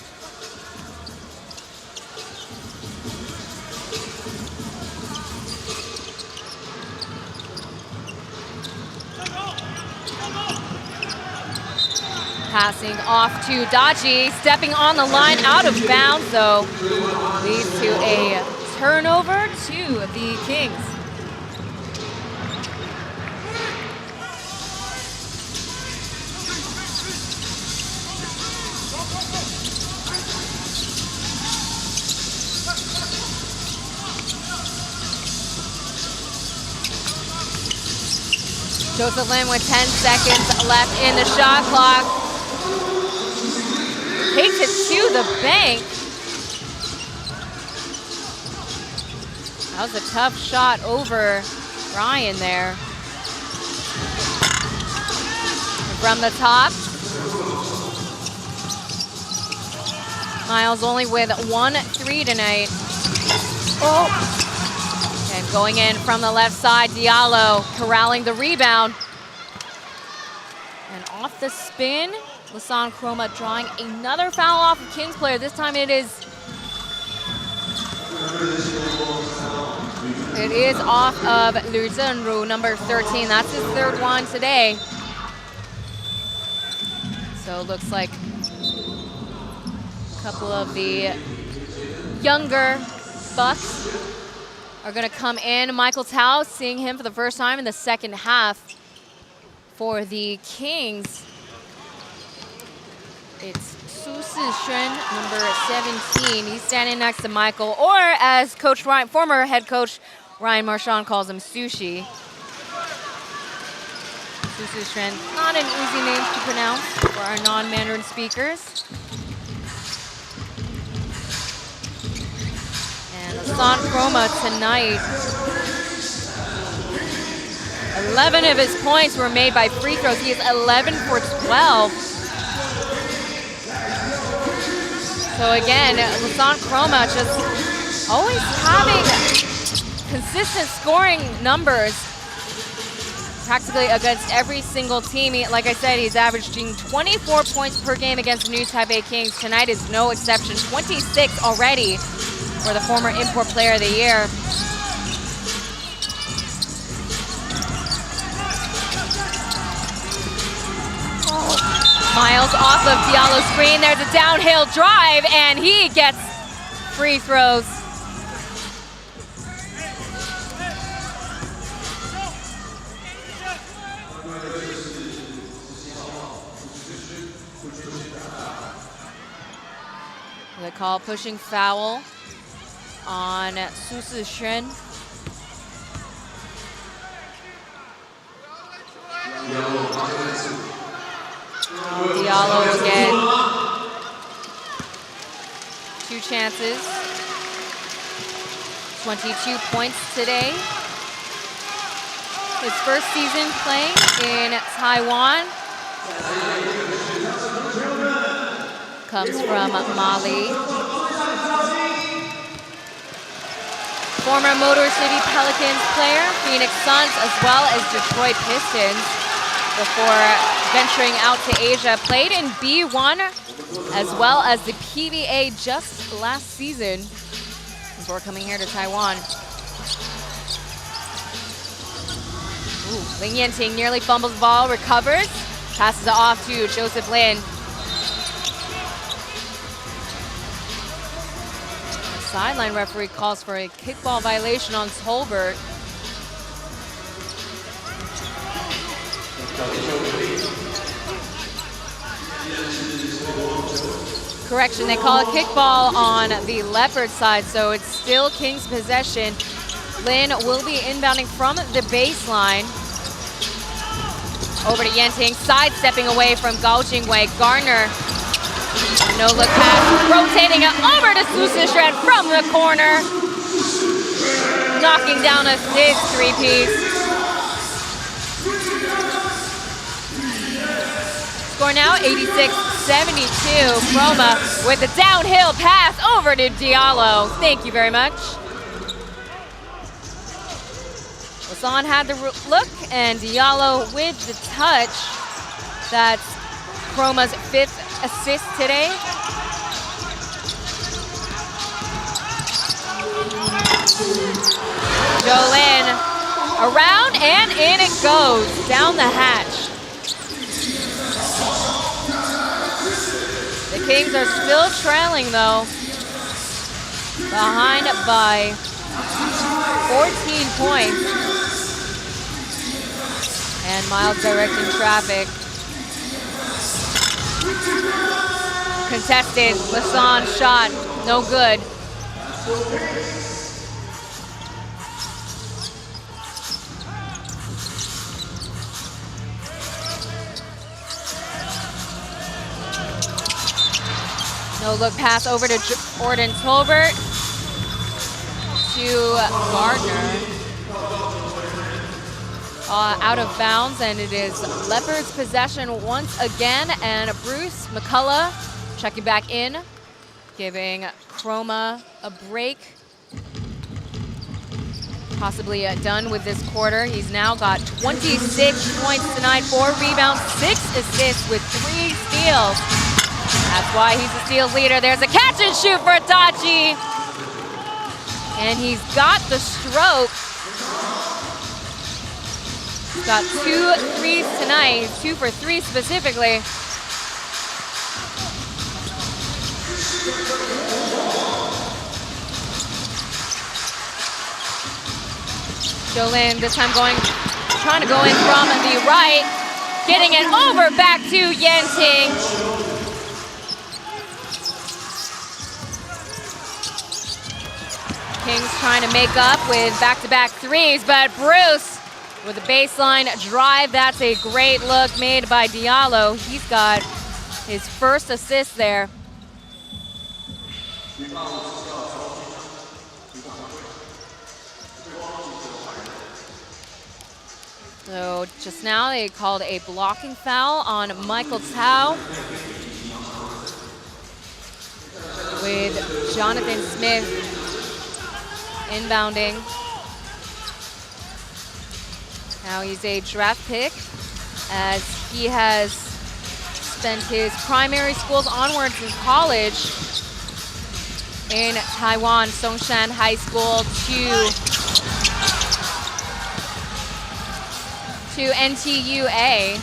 Passing off to Dachi, stepping on the line out of bounds, though, leads to a turnover to the Kings. Joseph Lin with 10 seconds left in the shot clock. Takes it to the bank. That was a tough shot over Ryan there. From the top. Miles only with 1-3 tonight. Oh! And going in from the left side, Diallo corralling the rebound. And off the spin, Lasan Chroma drawing another foul off of Kings player. This time it is off of Lu Zhenru, number 13. That's his third one today. So it looks like a couple of the younger Bucks are going to come in. Michael Tao, seeing him for the first time in the second half for the Kings. It's Su Sishen, number 17. He's standing next to Michael, or as Coach Ryan, former head coach Ryan Marchand calls him, Sushi. Su Sishen, not an easy name to pronounce for our non-Mandarin speakers. Lasan Chroma tonight. 11 of his points were made by free throws. He is 11 for 12. So again, Lasan Chroma just always having consistent scoring numbers practically against every single team. Like I said, he's averaging 24 points per game against the new Taipei Kings. Tonight is no exception. 26 already for the former import player of the year. Miles off of Diallo's screen. There's a downhill drive, and he gets free throws. They call pushing foul on Su Sishen. Diallo again. 2 chances. 22 points today. His first season playing in Taiwan. Comes from Mali. Former Motor City Pelicans player, Phoenix Suns, as well as Detroit Pistons before venturing out to Asia. Played in B1 as well as the PBA just last season before coming here to Taiwan. Ling Yanting nearly fumbles the ball, recovers, passes it off to Joseph Lin. Sideline referee calls for a kickball violation on Tolbert. Correction, they call a kickball on the Leopards side, so it's still Kings possession. Lin will be inbounding from the baseline. Over to Yanting, sidestepping away from Gao Jingwei. Garner, no-look pass, rotating it over to Su Sishen from the corner. Knocking down a big three-piece. Score now 86-72. Chroma with the downhill pass over to Diallo. Thank you very much. Lasan had the look, and Diallo with the touch. That's Chroma's 5th assist today. Jolin around and in it goes, down the hatch. The Kings are still trailing though. behind by 14 points. And Miles directing traffic. Contested, Lasan shot, no good. No look pass over to Jordan Tolbert to Gardner. Out of bounds, and it is Leopards possession once again, and Bruce McCullough checking back in, giving Chroma a break. Possibly done with this quarter. He's now got 26 points tonight, 4 rebounds, 6 assists with 3 steals. That's why he's the steals leader. There's a catch and shoot for Itachi. And he's got the stroke. He's got 2 threes tonight, 2 for 3 specifically. Jolin this time trying to go in from the right, getting it over back to Yenting. Kings trying to make up with back-to-back threes, but Bruce with a baseline drive. That's a great look made by Diallo. He's got his first assist there. So just now they called a blocking foul on Michael Tao with Jonathan Smith inbounding. Now he's a draft pick as he has spent his primary schools onwards in college in Taiwan, Songshan High School to NTUA.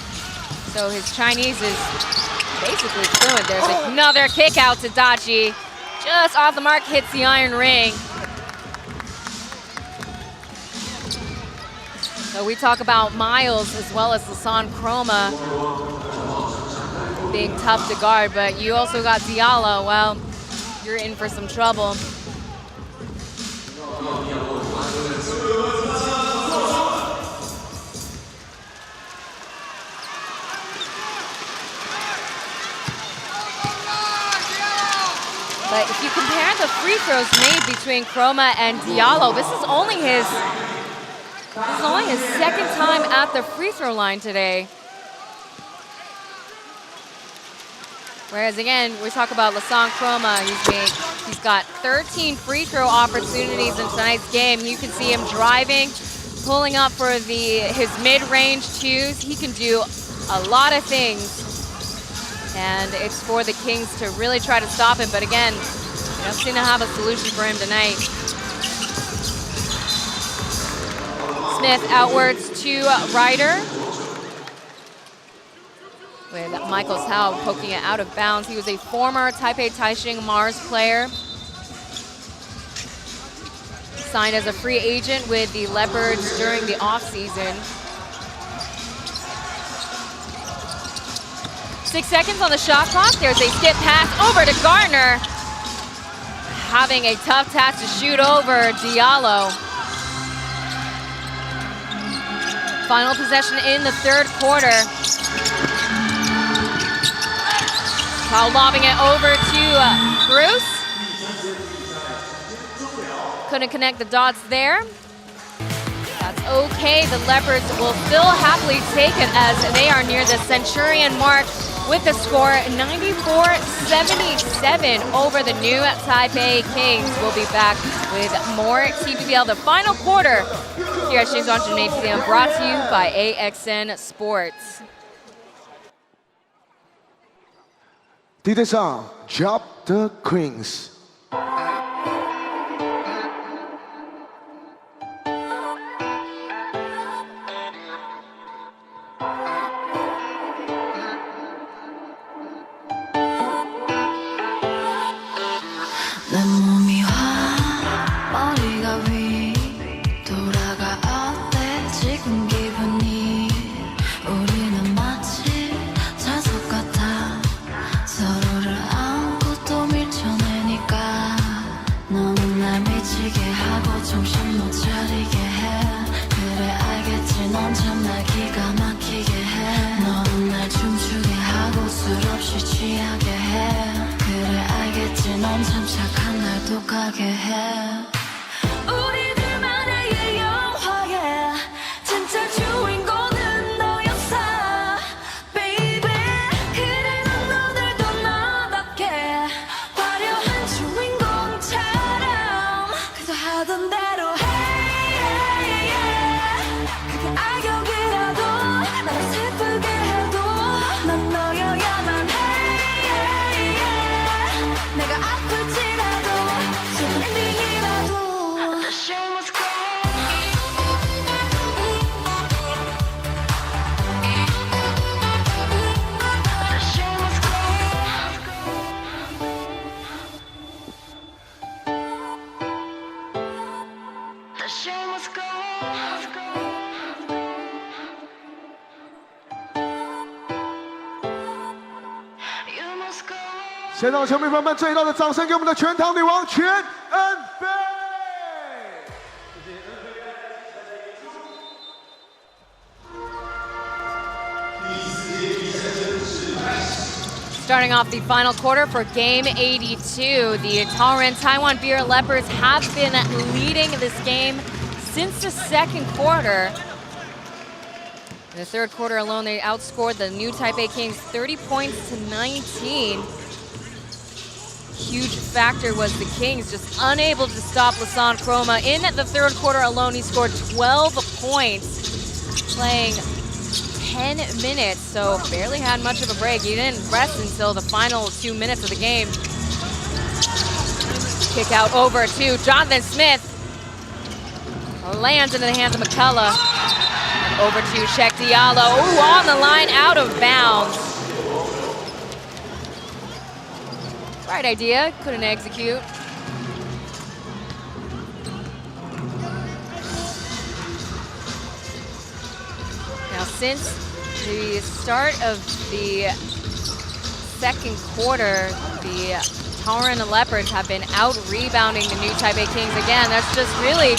So his Chinese is basically fluent. There's another kick out to Dachi. Just off the mark, hits the iron ring. So we talk about Miles as well as Lasan Chroma being tough to guard, but you also got Diallo. Well, you're in for some trouble. But if you compare the free throws made between Chroma and Diallo, this is only his second time at the free throw line today. Whereas again, we talk about Lasan Chroma, he's got 13 free throw opportunities in tonight's game. You can see him driving, pulling up for his mid-range twos. He can do a lot of things. And it's for the Kings to really try to stop him. But again, we don't seem to have a solution for him tonight. Smith outwards to Ryder. With Michael Tao poking it out of bounds. He was a former Taipei Taishing Mars player. Signed as a free agent with the Leopards during the offseason. 6 seconds on the shot clock. There's a skip pass over to Gardner. Having a tough task to shoot over Diallo. Final possession in the third quarter. Tao lobbing it over to Bruce. Couldn't connect the dots there. That's okay. The Leopards will still happily take it as they are near the Centurion mark with the score 94-77 over the new Taipei Kings. We'll be back with more TPBL, the final quarter here at Shing's on Gymnasium, brought to you by AXN Sports. DJ song, Drop the Queens. Let me 참 착한 날도 가게 해 우리들만의 영화에 진짜 주인공은 너였어 baby 그래 난 오늘도 너답게 화려한 주인공처럼 그저 하던 대로 해 그게 악역이라도 나를 슬프게 해도 난 너여야만 해 내가 아플지라도 슬픈 엔딩이라도 The show must go The show must go The show must go You must go 现场球迷朋友们，最大的掌声给我们的全场女王全恩贝！ Starting off the final quarter for game 82, the Taiwan Beer Leopards have been leading this game since the second quarter. In the third quarter alone, they outscored the new Taipei Kings 30 points to 19. Huge factor was the Kings just unable to stop Lasan Chroma. In the third quarter alone, he scored 12 points, playing 10 minutes, so barely had much of a break. He didn't rest until the final 2 minutes of the game. Kick out over to Jonathan Smith. Lands into the hands of McCullough. Over to Sheikh Diallo. Ooh, on the line, out of bounds. Right idea, couldn't execute. Now, since the start of the second quarter, the Taoyuan Leopards have been out rebounding the new Taipei Kings again. That's just really,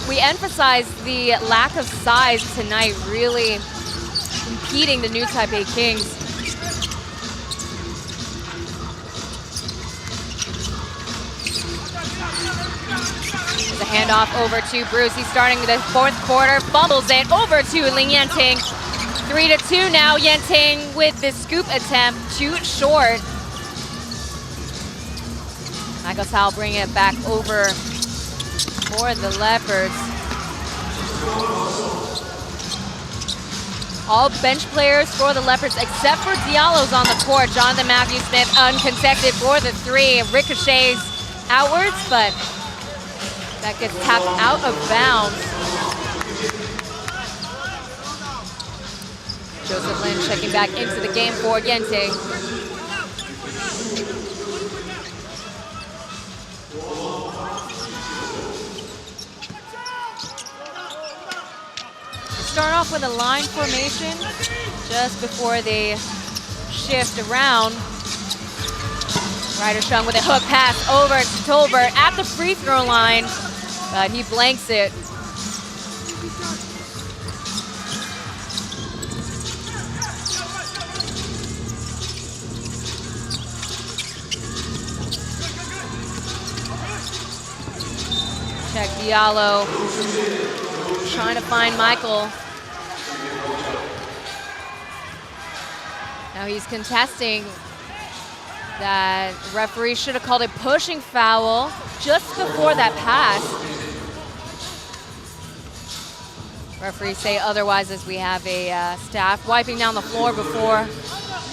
we emphasized the lack of size tonight, really impeding the new Taipei Kings. The handoff over to Bruce. He's starting the fourth quarter, fumbles it over to Ling Yanting. 3-2 now. Yanting with the scoop attempt, too short. Michael Sal bringing it back over for the Leopards. All bench players for the Leopards except for Diallo's on the court. Jonathan Matthew-Smith uncontested for the three. Ricochets outwards, but that gets tapped out of bounds. Joseph Lin checking back into the game for Yanting. Start off with a line formation just before they shift around. Ryder Shung with a hook pass over to Tolbert at the free throw line, but he blanks it. Check Diallo trying to find Michael. Now he's contesting that referee should have called a pushing foul just before that pass. Referees say otherwise as we have a staff wiping down the floor before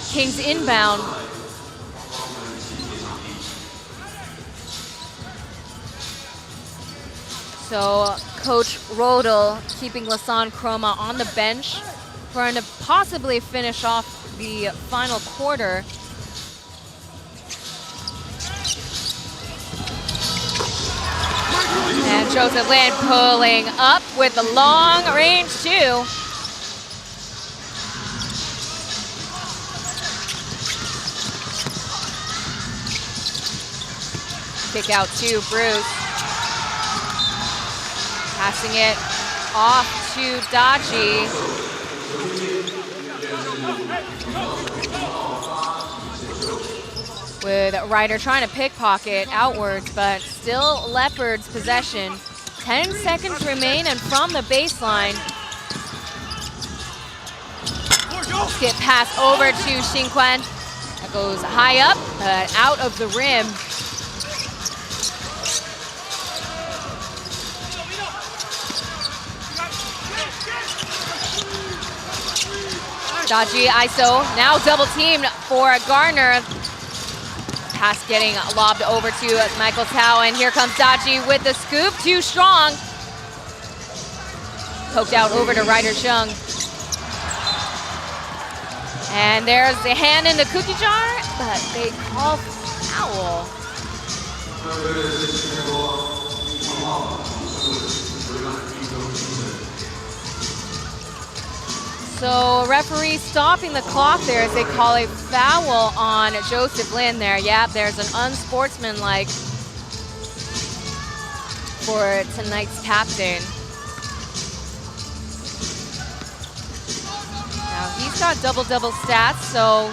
Kings inbound. So Coach Rodel keeping Lasan Chroma on the bench for him to possibly finish off the final quarter. And Joseph Lin pulling up with the long range two. Kick out to Bruce. Passing it off to Daji. with Ryder trying to pickpocket outwards, but still Leopards possession. 10 seconds remain, and from the baseline, skip pass over to Xingquan. That goes high up, but out of the rim. Dodgy ISO, now double teamed for Garner. Pass getting lobbed over to Michael Tao, and here comes Dodgy with the scoop, too strong. Poked out over to Ryder Chung. And there's the hand in the cookie jar, but they call foul. So referee stopping the clock there as they call a foul on Joseph Lin there. Yeah, there's an unsportsmanlike for tonight's captain. Now he's got double-double stats, so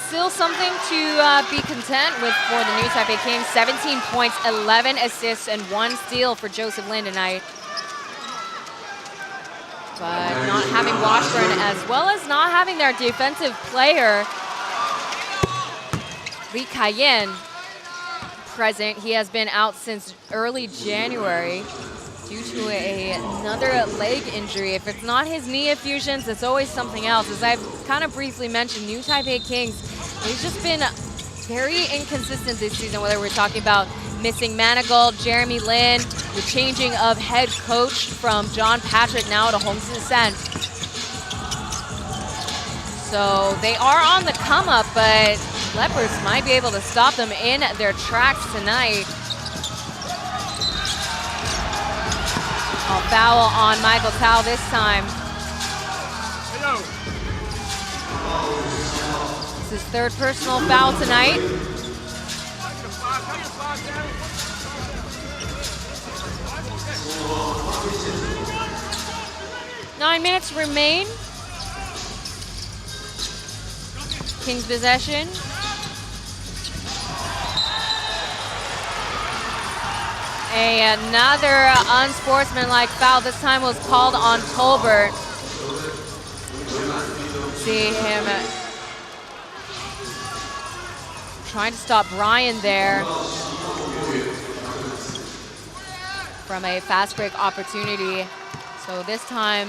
still something to be content with for the new Taipei Kings. 17 points, 11 assists, and 1 steal for Joseph Lin tonight. But not having Washburn, as well as not having their defensive player, Li Kaiyan, present. He has been out since early January due to another leg injury. If it's not his knee effusions, it's always something else. As I've kind of briefly mentioned, new Taipei Kings, they've just been very inconsistent this season, whether we're talking about missing Manigault, Jeremy Lin, the changing of head coach from John Patrick now to Hong Sen. So they are on the come up, but Leopards might be able to stop them in their tracks tonight. A foul on Michael Tao this time. This is 3rd personal foul tonight. Nine minutes remain. Kings possession. Another unsportsmanlike foul. This time was called on Tolbert. See him trying to stop Brian there from a fast break opportunity. So this time,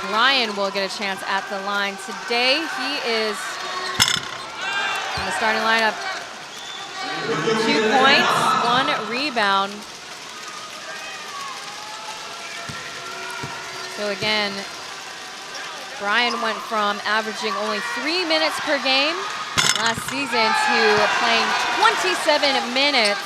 Brian will get a chance at the line. Today, he is in the starting lineup. 2 points, 1 rebound. So again, Brian went from averaging only 3 minutes per game last season to playing 27 minutes.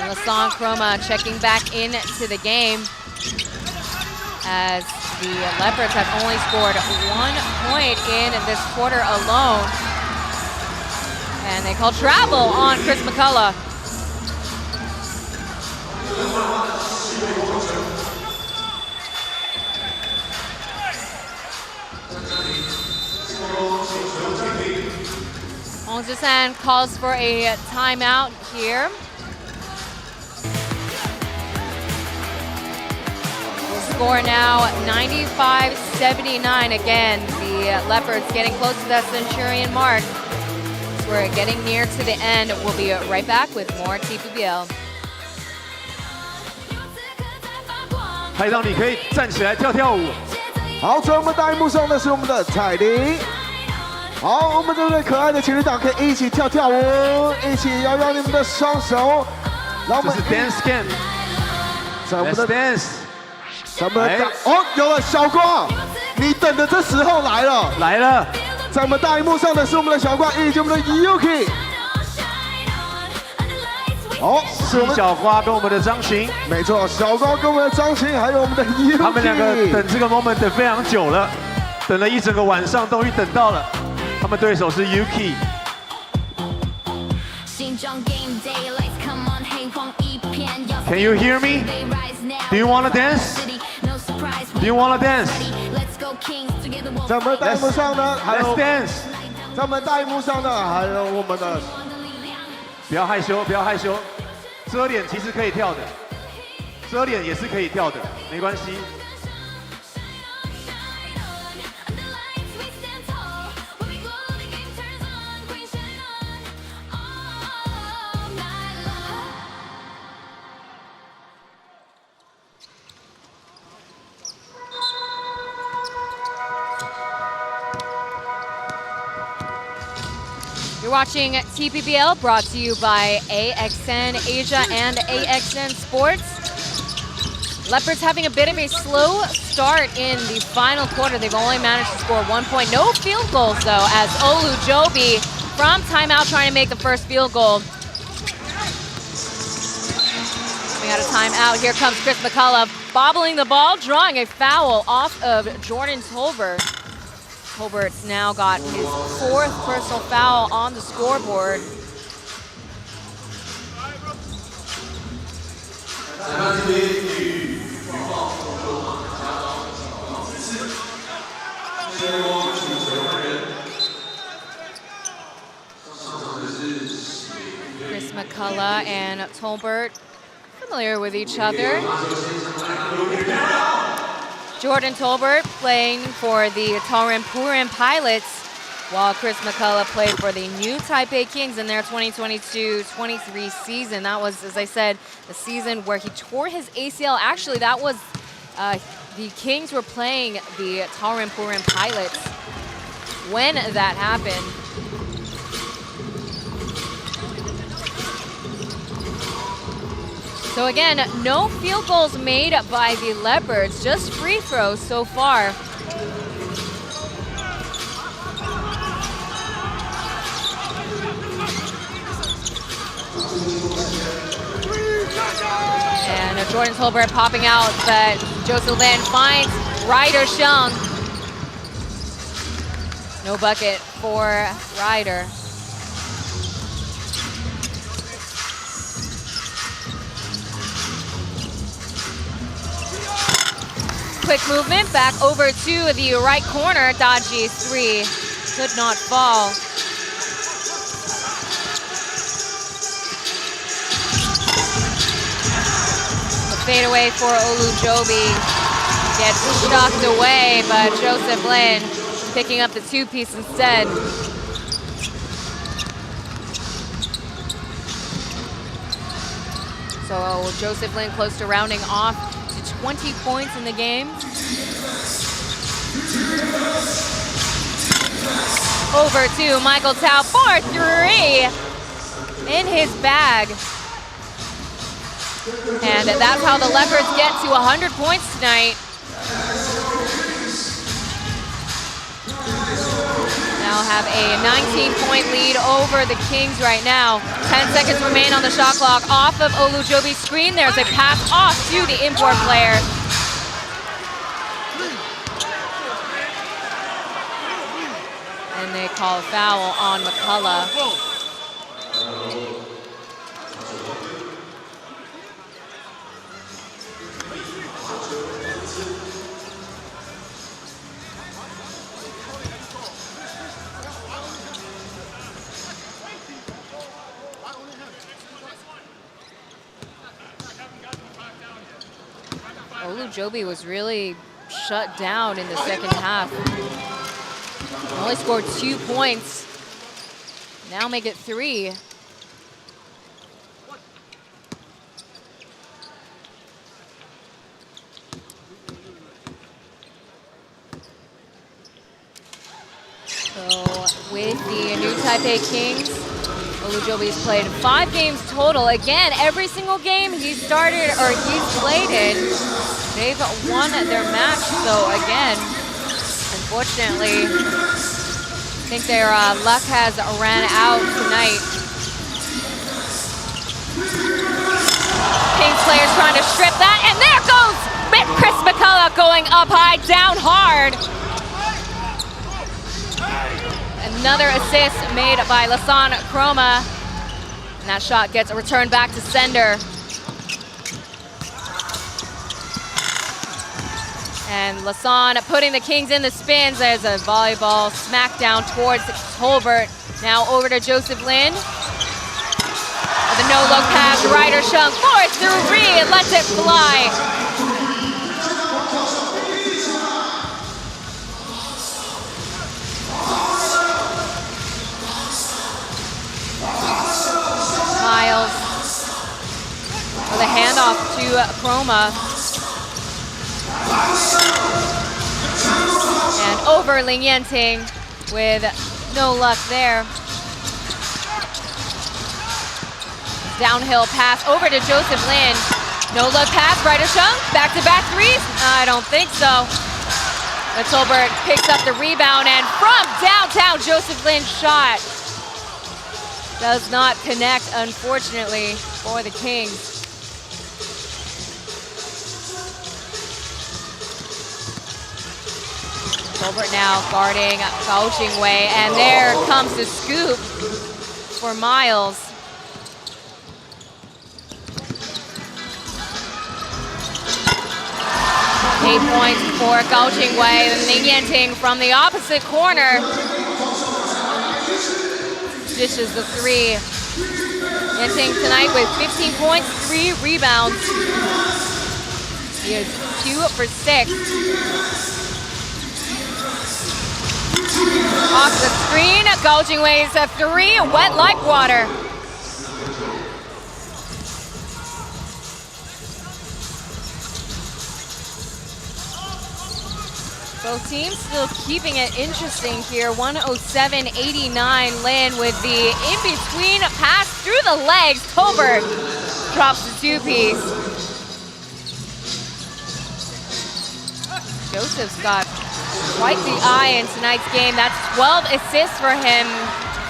And Lassonde Chroma checking back into the game as the Leopards have only scored 1 point in this quarter alone. And they call travel on Chris McCullough. Hong San calls for a timeout here. Score now 95-79. Again, the Leopards getting close to that Centurion mark. We're getting near to the end. We'll be right back with more TPBL. 拍档，你可以站起来跳跳舞。好，在我们大荧幕上的是我们的彩铃。好，我们这对可爱的情侣档可以一起跳跳舞，一起摇摇你们的双手。让我们这是 dance game， 在我们的 dance。 咱们哦，有了小光，你等的这时候来了，来了。在我们大荧幕上的是我们的小光，以及我们的 Yuki。哦，是我们小花跟我们的张巡，没错，小光跟我们的张巡，还有我们的 Yuki。他们两个等这个 moment 等非常久了，等了一整个晚上，终于等到了。他们对手是 Yuki。 新装 game day lights come on Can you hear me? Do you want to dance? Do you want to dance? 在我们的大荧幕上呢，还 Let's 有 dance. 在我们大荧幕上呢，还有我们的不要害羞，不要害羞。遮脸其实可以跳的，遮脸也是可以跳的，没关系。You're watching TPBL, brought to you by AXN Asia and AXN Sports. Leopards having a bit of a slow start in the final quarter. They've only managed to score 1 point. No field goals, though, as Olujobi from timeout trying to make the first field goal. Coming out of timeout, here comes Chris McCullough, bobbling the ball, drawing a foul off of Jordan Tolbert. Tolbert's now got his 4th personal foul on the scoreboard. Chris McCullough and Tolbert familiar with each other. Jordan Tolbert playing for the Taoyuan Pilots, while Chris McCullough played for the new Taipei Kings in their 2022-23 season. That was, as I said, the season where he tore his ACL. Actually, that was the Kings were playing the Taoyuan Pilots when that happened. So again, no field goals made by the Leopards, just free throws so far. And Jordan Tolbert popping out, but Joseph Lin finds Ryder Shung. No bucket for Ryder. Quick movement back over to the right corner. Dodgy 3 could not fall. The fadeaway for Olujobi gets shocked away, but Joseph Lin picking up the 2-piece instead. So Joseph Lin close to rounding off 20 points in the game. Over to Michael Tao for 3 in his bag. And that's how the Leopards get to 100 points tonight. Now have a 19-point lead over the Kings right now. 10 seconds remain on the shot clock. Off of Olujobi's screen, there's a pass off to the import player. And they call a foul on McCullough. Olujobi was really shut down in the second half. Only scored 2 points. Now make it 3. So with the new Taipei Kings, Olujobi's played 5 games total. Again, every single game he's started or he's played in, they've won their match. So again, unfortunately, I think their luck has ran out tonight. Kings players trying to strip that, and there goes Chris McCullough going up high, down hard. Another assist made by Lasan Chroma. And that shot gets returned back to sender. And Lasan putting the Kings in the spins. There's a volleyball smackdown towards Tolbert. Now over to Joseph Lin. The no-look pass, Ryder Shung force through Ree and lets it fly. Miles with a handoff to Chroma. And over Ling Yanting with no luck there. Downhill pass over to Joseph Lin. No look pass, Ryder Shung, back-to-back threes? I don't think so. But Tolbert picks up the rebound, and from downtown, Joseph Lin's shot does not connect, unfortunately, for the Kings. Tolbert now guarding Gao Jingwei, and there comes the scoop for Miles. 8 points for Gao Jingwei, and Ling Yanting from the opposite corner dishes the three. Yanting tonight with 15 points, 3 rebounds. He is 2 for 6. Off the screen, Gao Jingwei's a 3, wet like water. Both teams still keeping it interesting here. 107-89, Lin with the in-between pass through the legs. Tolbert drops the two-piece. Joseph's got quite the eye in tonight's game. That's 12 assists for him.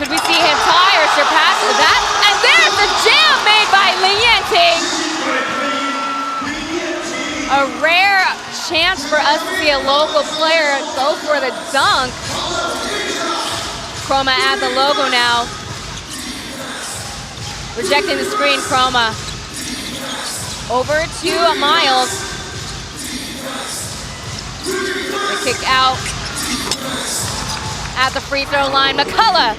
Could we see him tie or surpass that? And there's the jam made by Ling Yanting. A rare chance for us to see a local player go for the dunk. Chroma at the logo now. Rejecting the screen, Chroma. Over to Miles. The kick out at the free throw line. McCullough.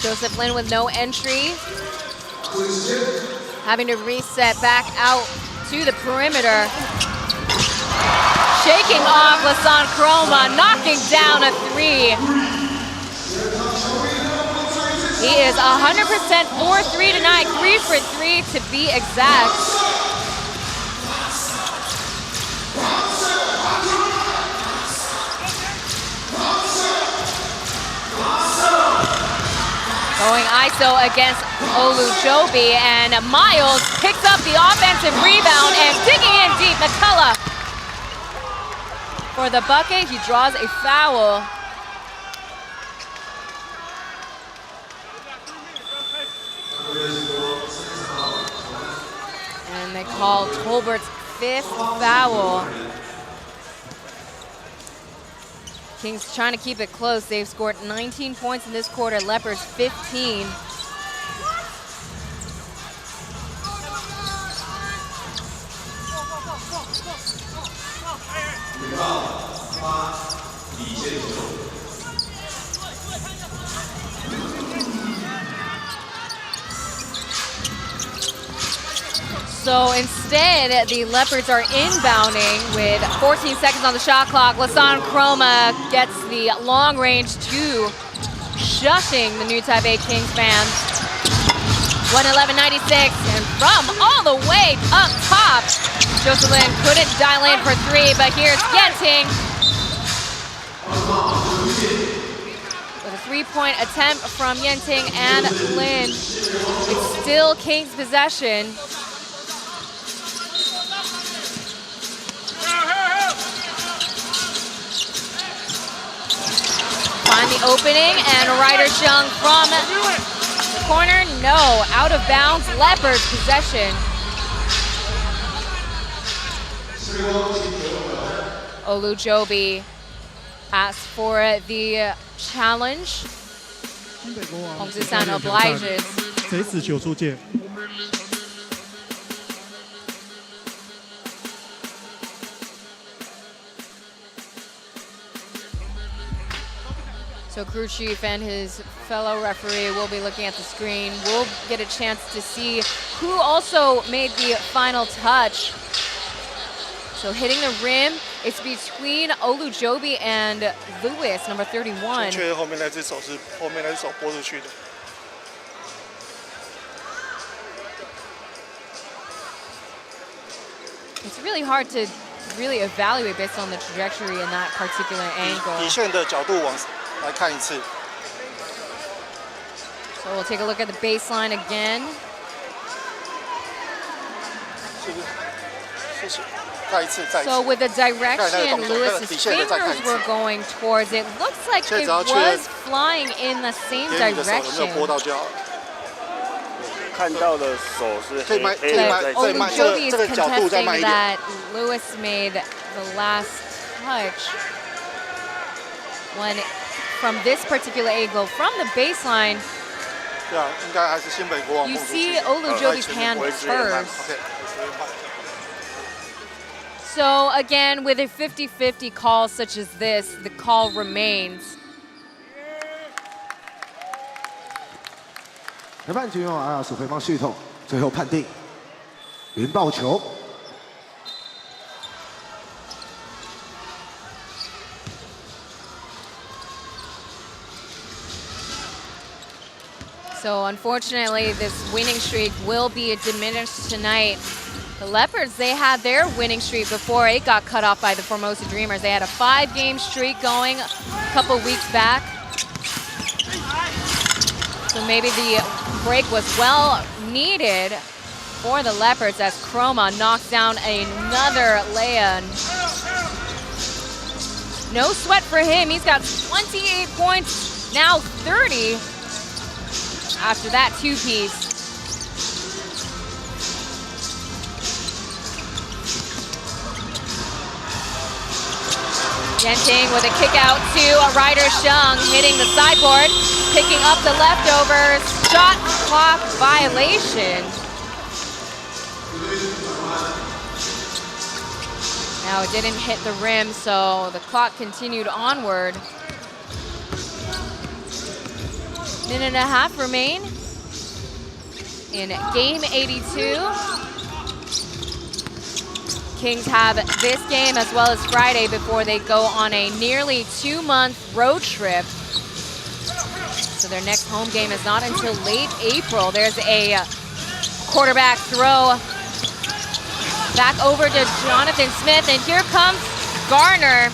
Joseph Lin with no entry. Having to reset back out to the perimeter. Shaking off Lasan Chroma, knocking down a 3. He is 100% for 3 tonight, 3 for 3 to be exact. Going ISO against Olujobi, and Miles picks up the offensive rebound and digging in deep. McCullough for the bucket. He draws a foul. And they call Tolbert's 5th foul. Kings trying to keep it close. They've scored 19 points in this quarter. Leopards 15. So instead, the Leopards are inbounding with 14 seconds on the shot clock. Lasan Chroma gets the long range 2, shushing the new Taipei Kings fans. 111-96, and from all the way up top, Joseph Lin couldn't dial in for 3, but here's Yanting with a 3-point attempt from Yanting and Lin. It's still Kings possession. Find the opening, and Ryder Shung from the corner. No, out of bounds. Leopards possession. Olujobi asks for the challenge. 新北国王洪志善 obliges. 谁死球出界。 So crew chief and his fellow referee will be looking at the screen. We'll get a chance to see who also made the final touch. So hitting the rim, it's between Olujobi and Lewis, number 31. 确后面那只手是后面那只手拨出去的。 It's really hard to really evaluate based on the trajectory in that particular angle. 底线的角度往来看一次。 So we'll take a look at the baseline again. 是不是？谢谢。看一次，再一次。 So with the direction Lewis's fingers were going towards, it looks like it was flying in the same direction. 看到的手是黑的， Olujobi is contesting that Lewis made the last touch when from this particular angle, from the baseline. 对啊，应该还是新北国王。 You see Olujobi's hand first. So again, with a 50-50 call such as this, the call remains. 裁判就用手回放系统，最后判定云爆球。 So unfortunately, this winning streak will be diminished tonight. The Leopards, they had their winning streak before it got cut off by the Formosa Dreamers. They had a 5-game streak going a couple weeks back. So maybe the break was well needed for the Leopards as Chroma knocks down another lay-in. No sweat for him. He's got 28 points, now 30 after that two-piece. Yenting with a kick out to a Ryder Shung, hitting the sideboard, picking up the leftovers. Shot clock violation. Now it didn't hit the rim, so the clock continued onward. Minute and a half remain in game 82. Kings have this game as well as Friday before they go on a nearly 2-month road trip. So their next home game is not until late April. There's a quarterback throw back over to Jonathan Smith, and here comes Garner.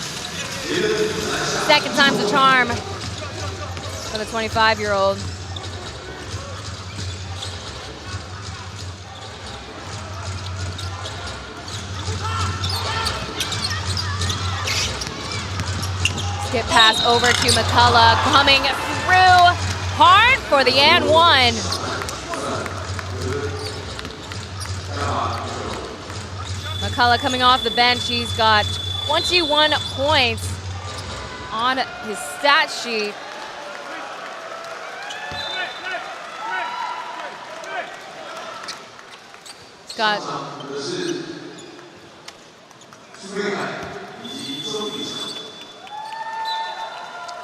Second time's the charm for the 25-year-old. Skip pass over to McCullough, coming through hard for the and one. McCullough coming off the bench, he's got 21 points on his stat sheet. He's got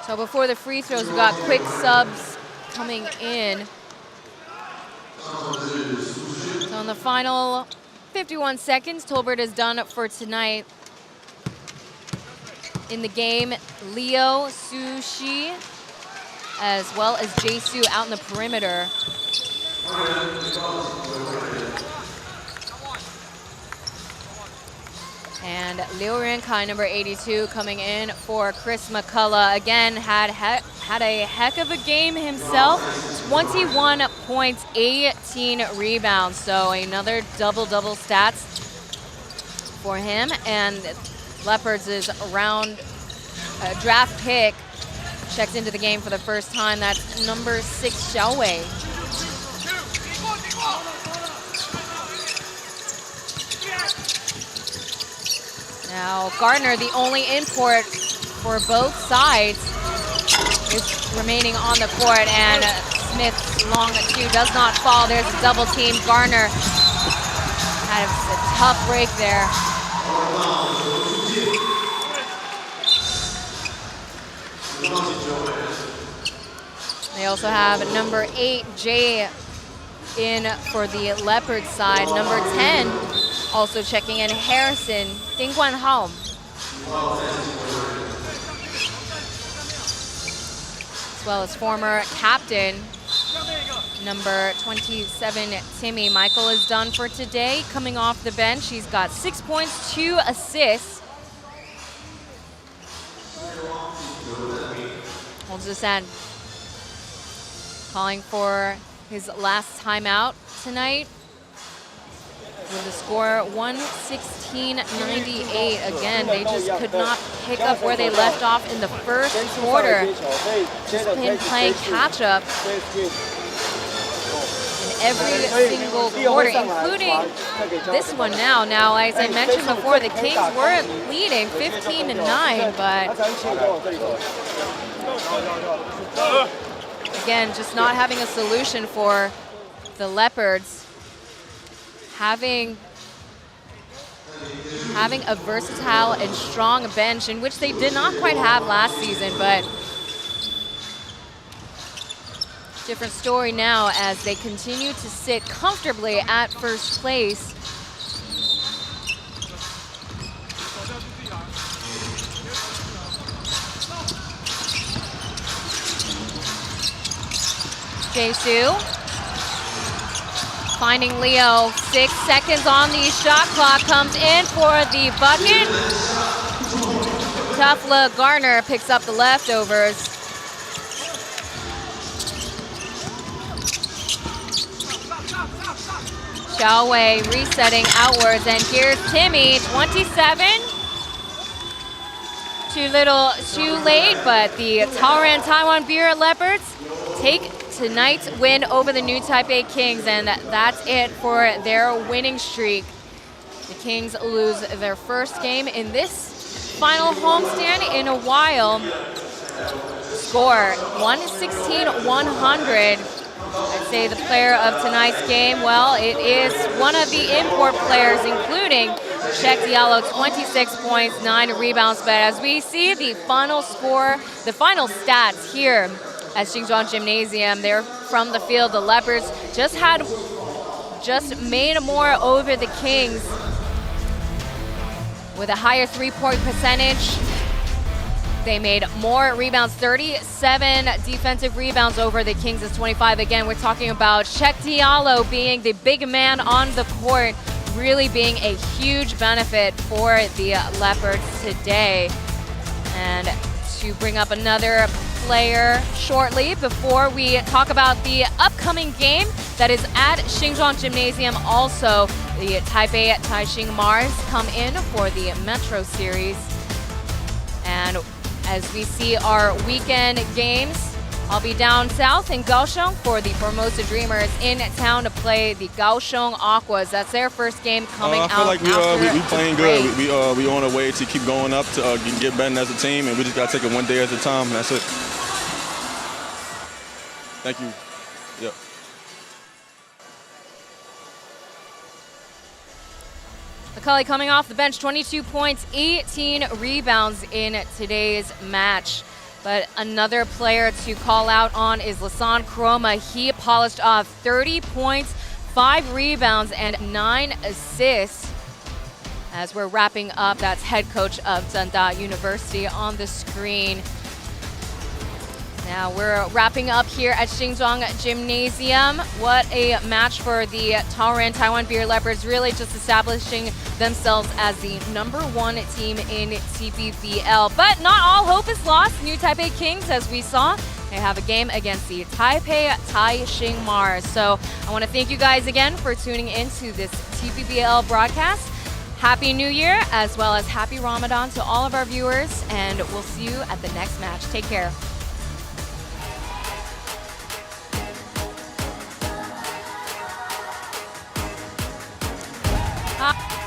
So before the free throws, we've got quick subs coming in. So in the final 51 seconds, Tolbert is done for tonight. In the game, Leo Sushi, as well as Jae-Soo out in the perimeter. And Liu Renkai, number 82, coming in for Chris McCullough. Again, had a heck of a game himself. 21 points, 18 rebounds. So another double-double stats for him. And Leopards is around draft pick. Checks into the game for the first time. That's number 6, Xiao Wei. Now, Gardner, the only import for both sides, is remaining on the court, and Smith's long two does not fall. There's a double team. Gardner had a tough break there. They also have number 8, Jay, in for the Leopards side. Number 10 also checking in, Harrison, Ding Guanhao. As well as former captain, number 27, Timmy. Michael is done for today, coming off the bench. He's got 6 points, 2 assists. Holdzisan calling for his last timeout tonight with the score 116-98. Again, they just could not pick up where they left off in the first quarter. Just been playing catch up in every single quarter, including this one now. Now, as I mentioned before, the Kings were leading 15-9, but again, just not having a solution for the Leopards. Having a versatile and strong bench, in which they did not quite have last season, but different story now as they continue to sit comfortably at first place. Jae-Soo finding Leo, 6 seconds on the shot clock, comes in for the bucket. Tough look, Gardner picks up the leftovers. Xiaowei resetting outwards, and here's Timmy, 27. Too little, too late, but the Taoyuan Taiwan Beer Leopards take tonight's win over the new Taipei Kings, and that's it for their winning streak. The Kings lose their first game in this final homestand in a while. Score 116-100. I'd say the player of tonight's game, well, it is one of the import players, including Check Diallo, 26 points, 9 rebounds. But as we see the final score, the final stats here at Xinzhuang Gymnasium, they're from the field. The Leopards just made more over the Kings with a higher three-point percentage. They made more rebounds, 37 defensive rebounds over the Kings' 25. Again, we're talking about Check Diallo being the big man on the court, really being a huge benefit for the Leopards today. And to bring up another player shortly before we talk about the upcoming game that is at Xinzhuang Gymnasium. Also, the Taipei Taixing Mars come in for the Metro Series. And as we see our weekend games, I'll be down south in Kaohsiung for the Formosa Dreamers in town to play the Kaohsiung Aquas. That's their first game coming out. I feel like we playing good. We on our way to keep going up to get better as a team, and we just got to take it one day at a time, and that's it. Thank you. Yep. McCulley coming off the bench, 22 points, 18 rebounds in today's match. But another player to call out on is Lasan Chroma. He polished off 30 points, 5 rebounds, and 9 assists. As we're wrapping up, that's head coach of Zhengda University on the screen. Now we're wrapping up here at Xinzhuang Gymnasium. What a match for the Taoyuan Taiwan Beer Leopards, really just establishing themselves as the #1 team in TPBL. But not all hope is lost. New Taipei Kings, as we saw, they have a game against the Taipei Taixing Mars. So I want to thank you guys again for tuning into this TPBL broadcast. Happy New Year, as well as Happy Ramadan to all of our viewers, and we'll see you at the next match. Take care. Ah.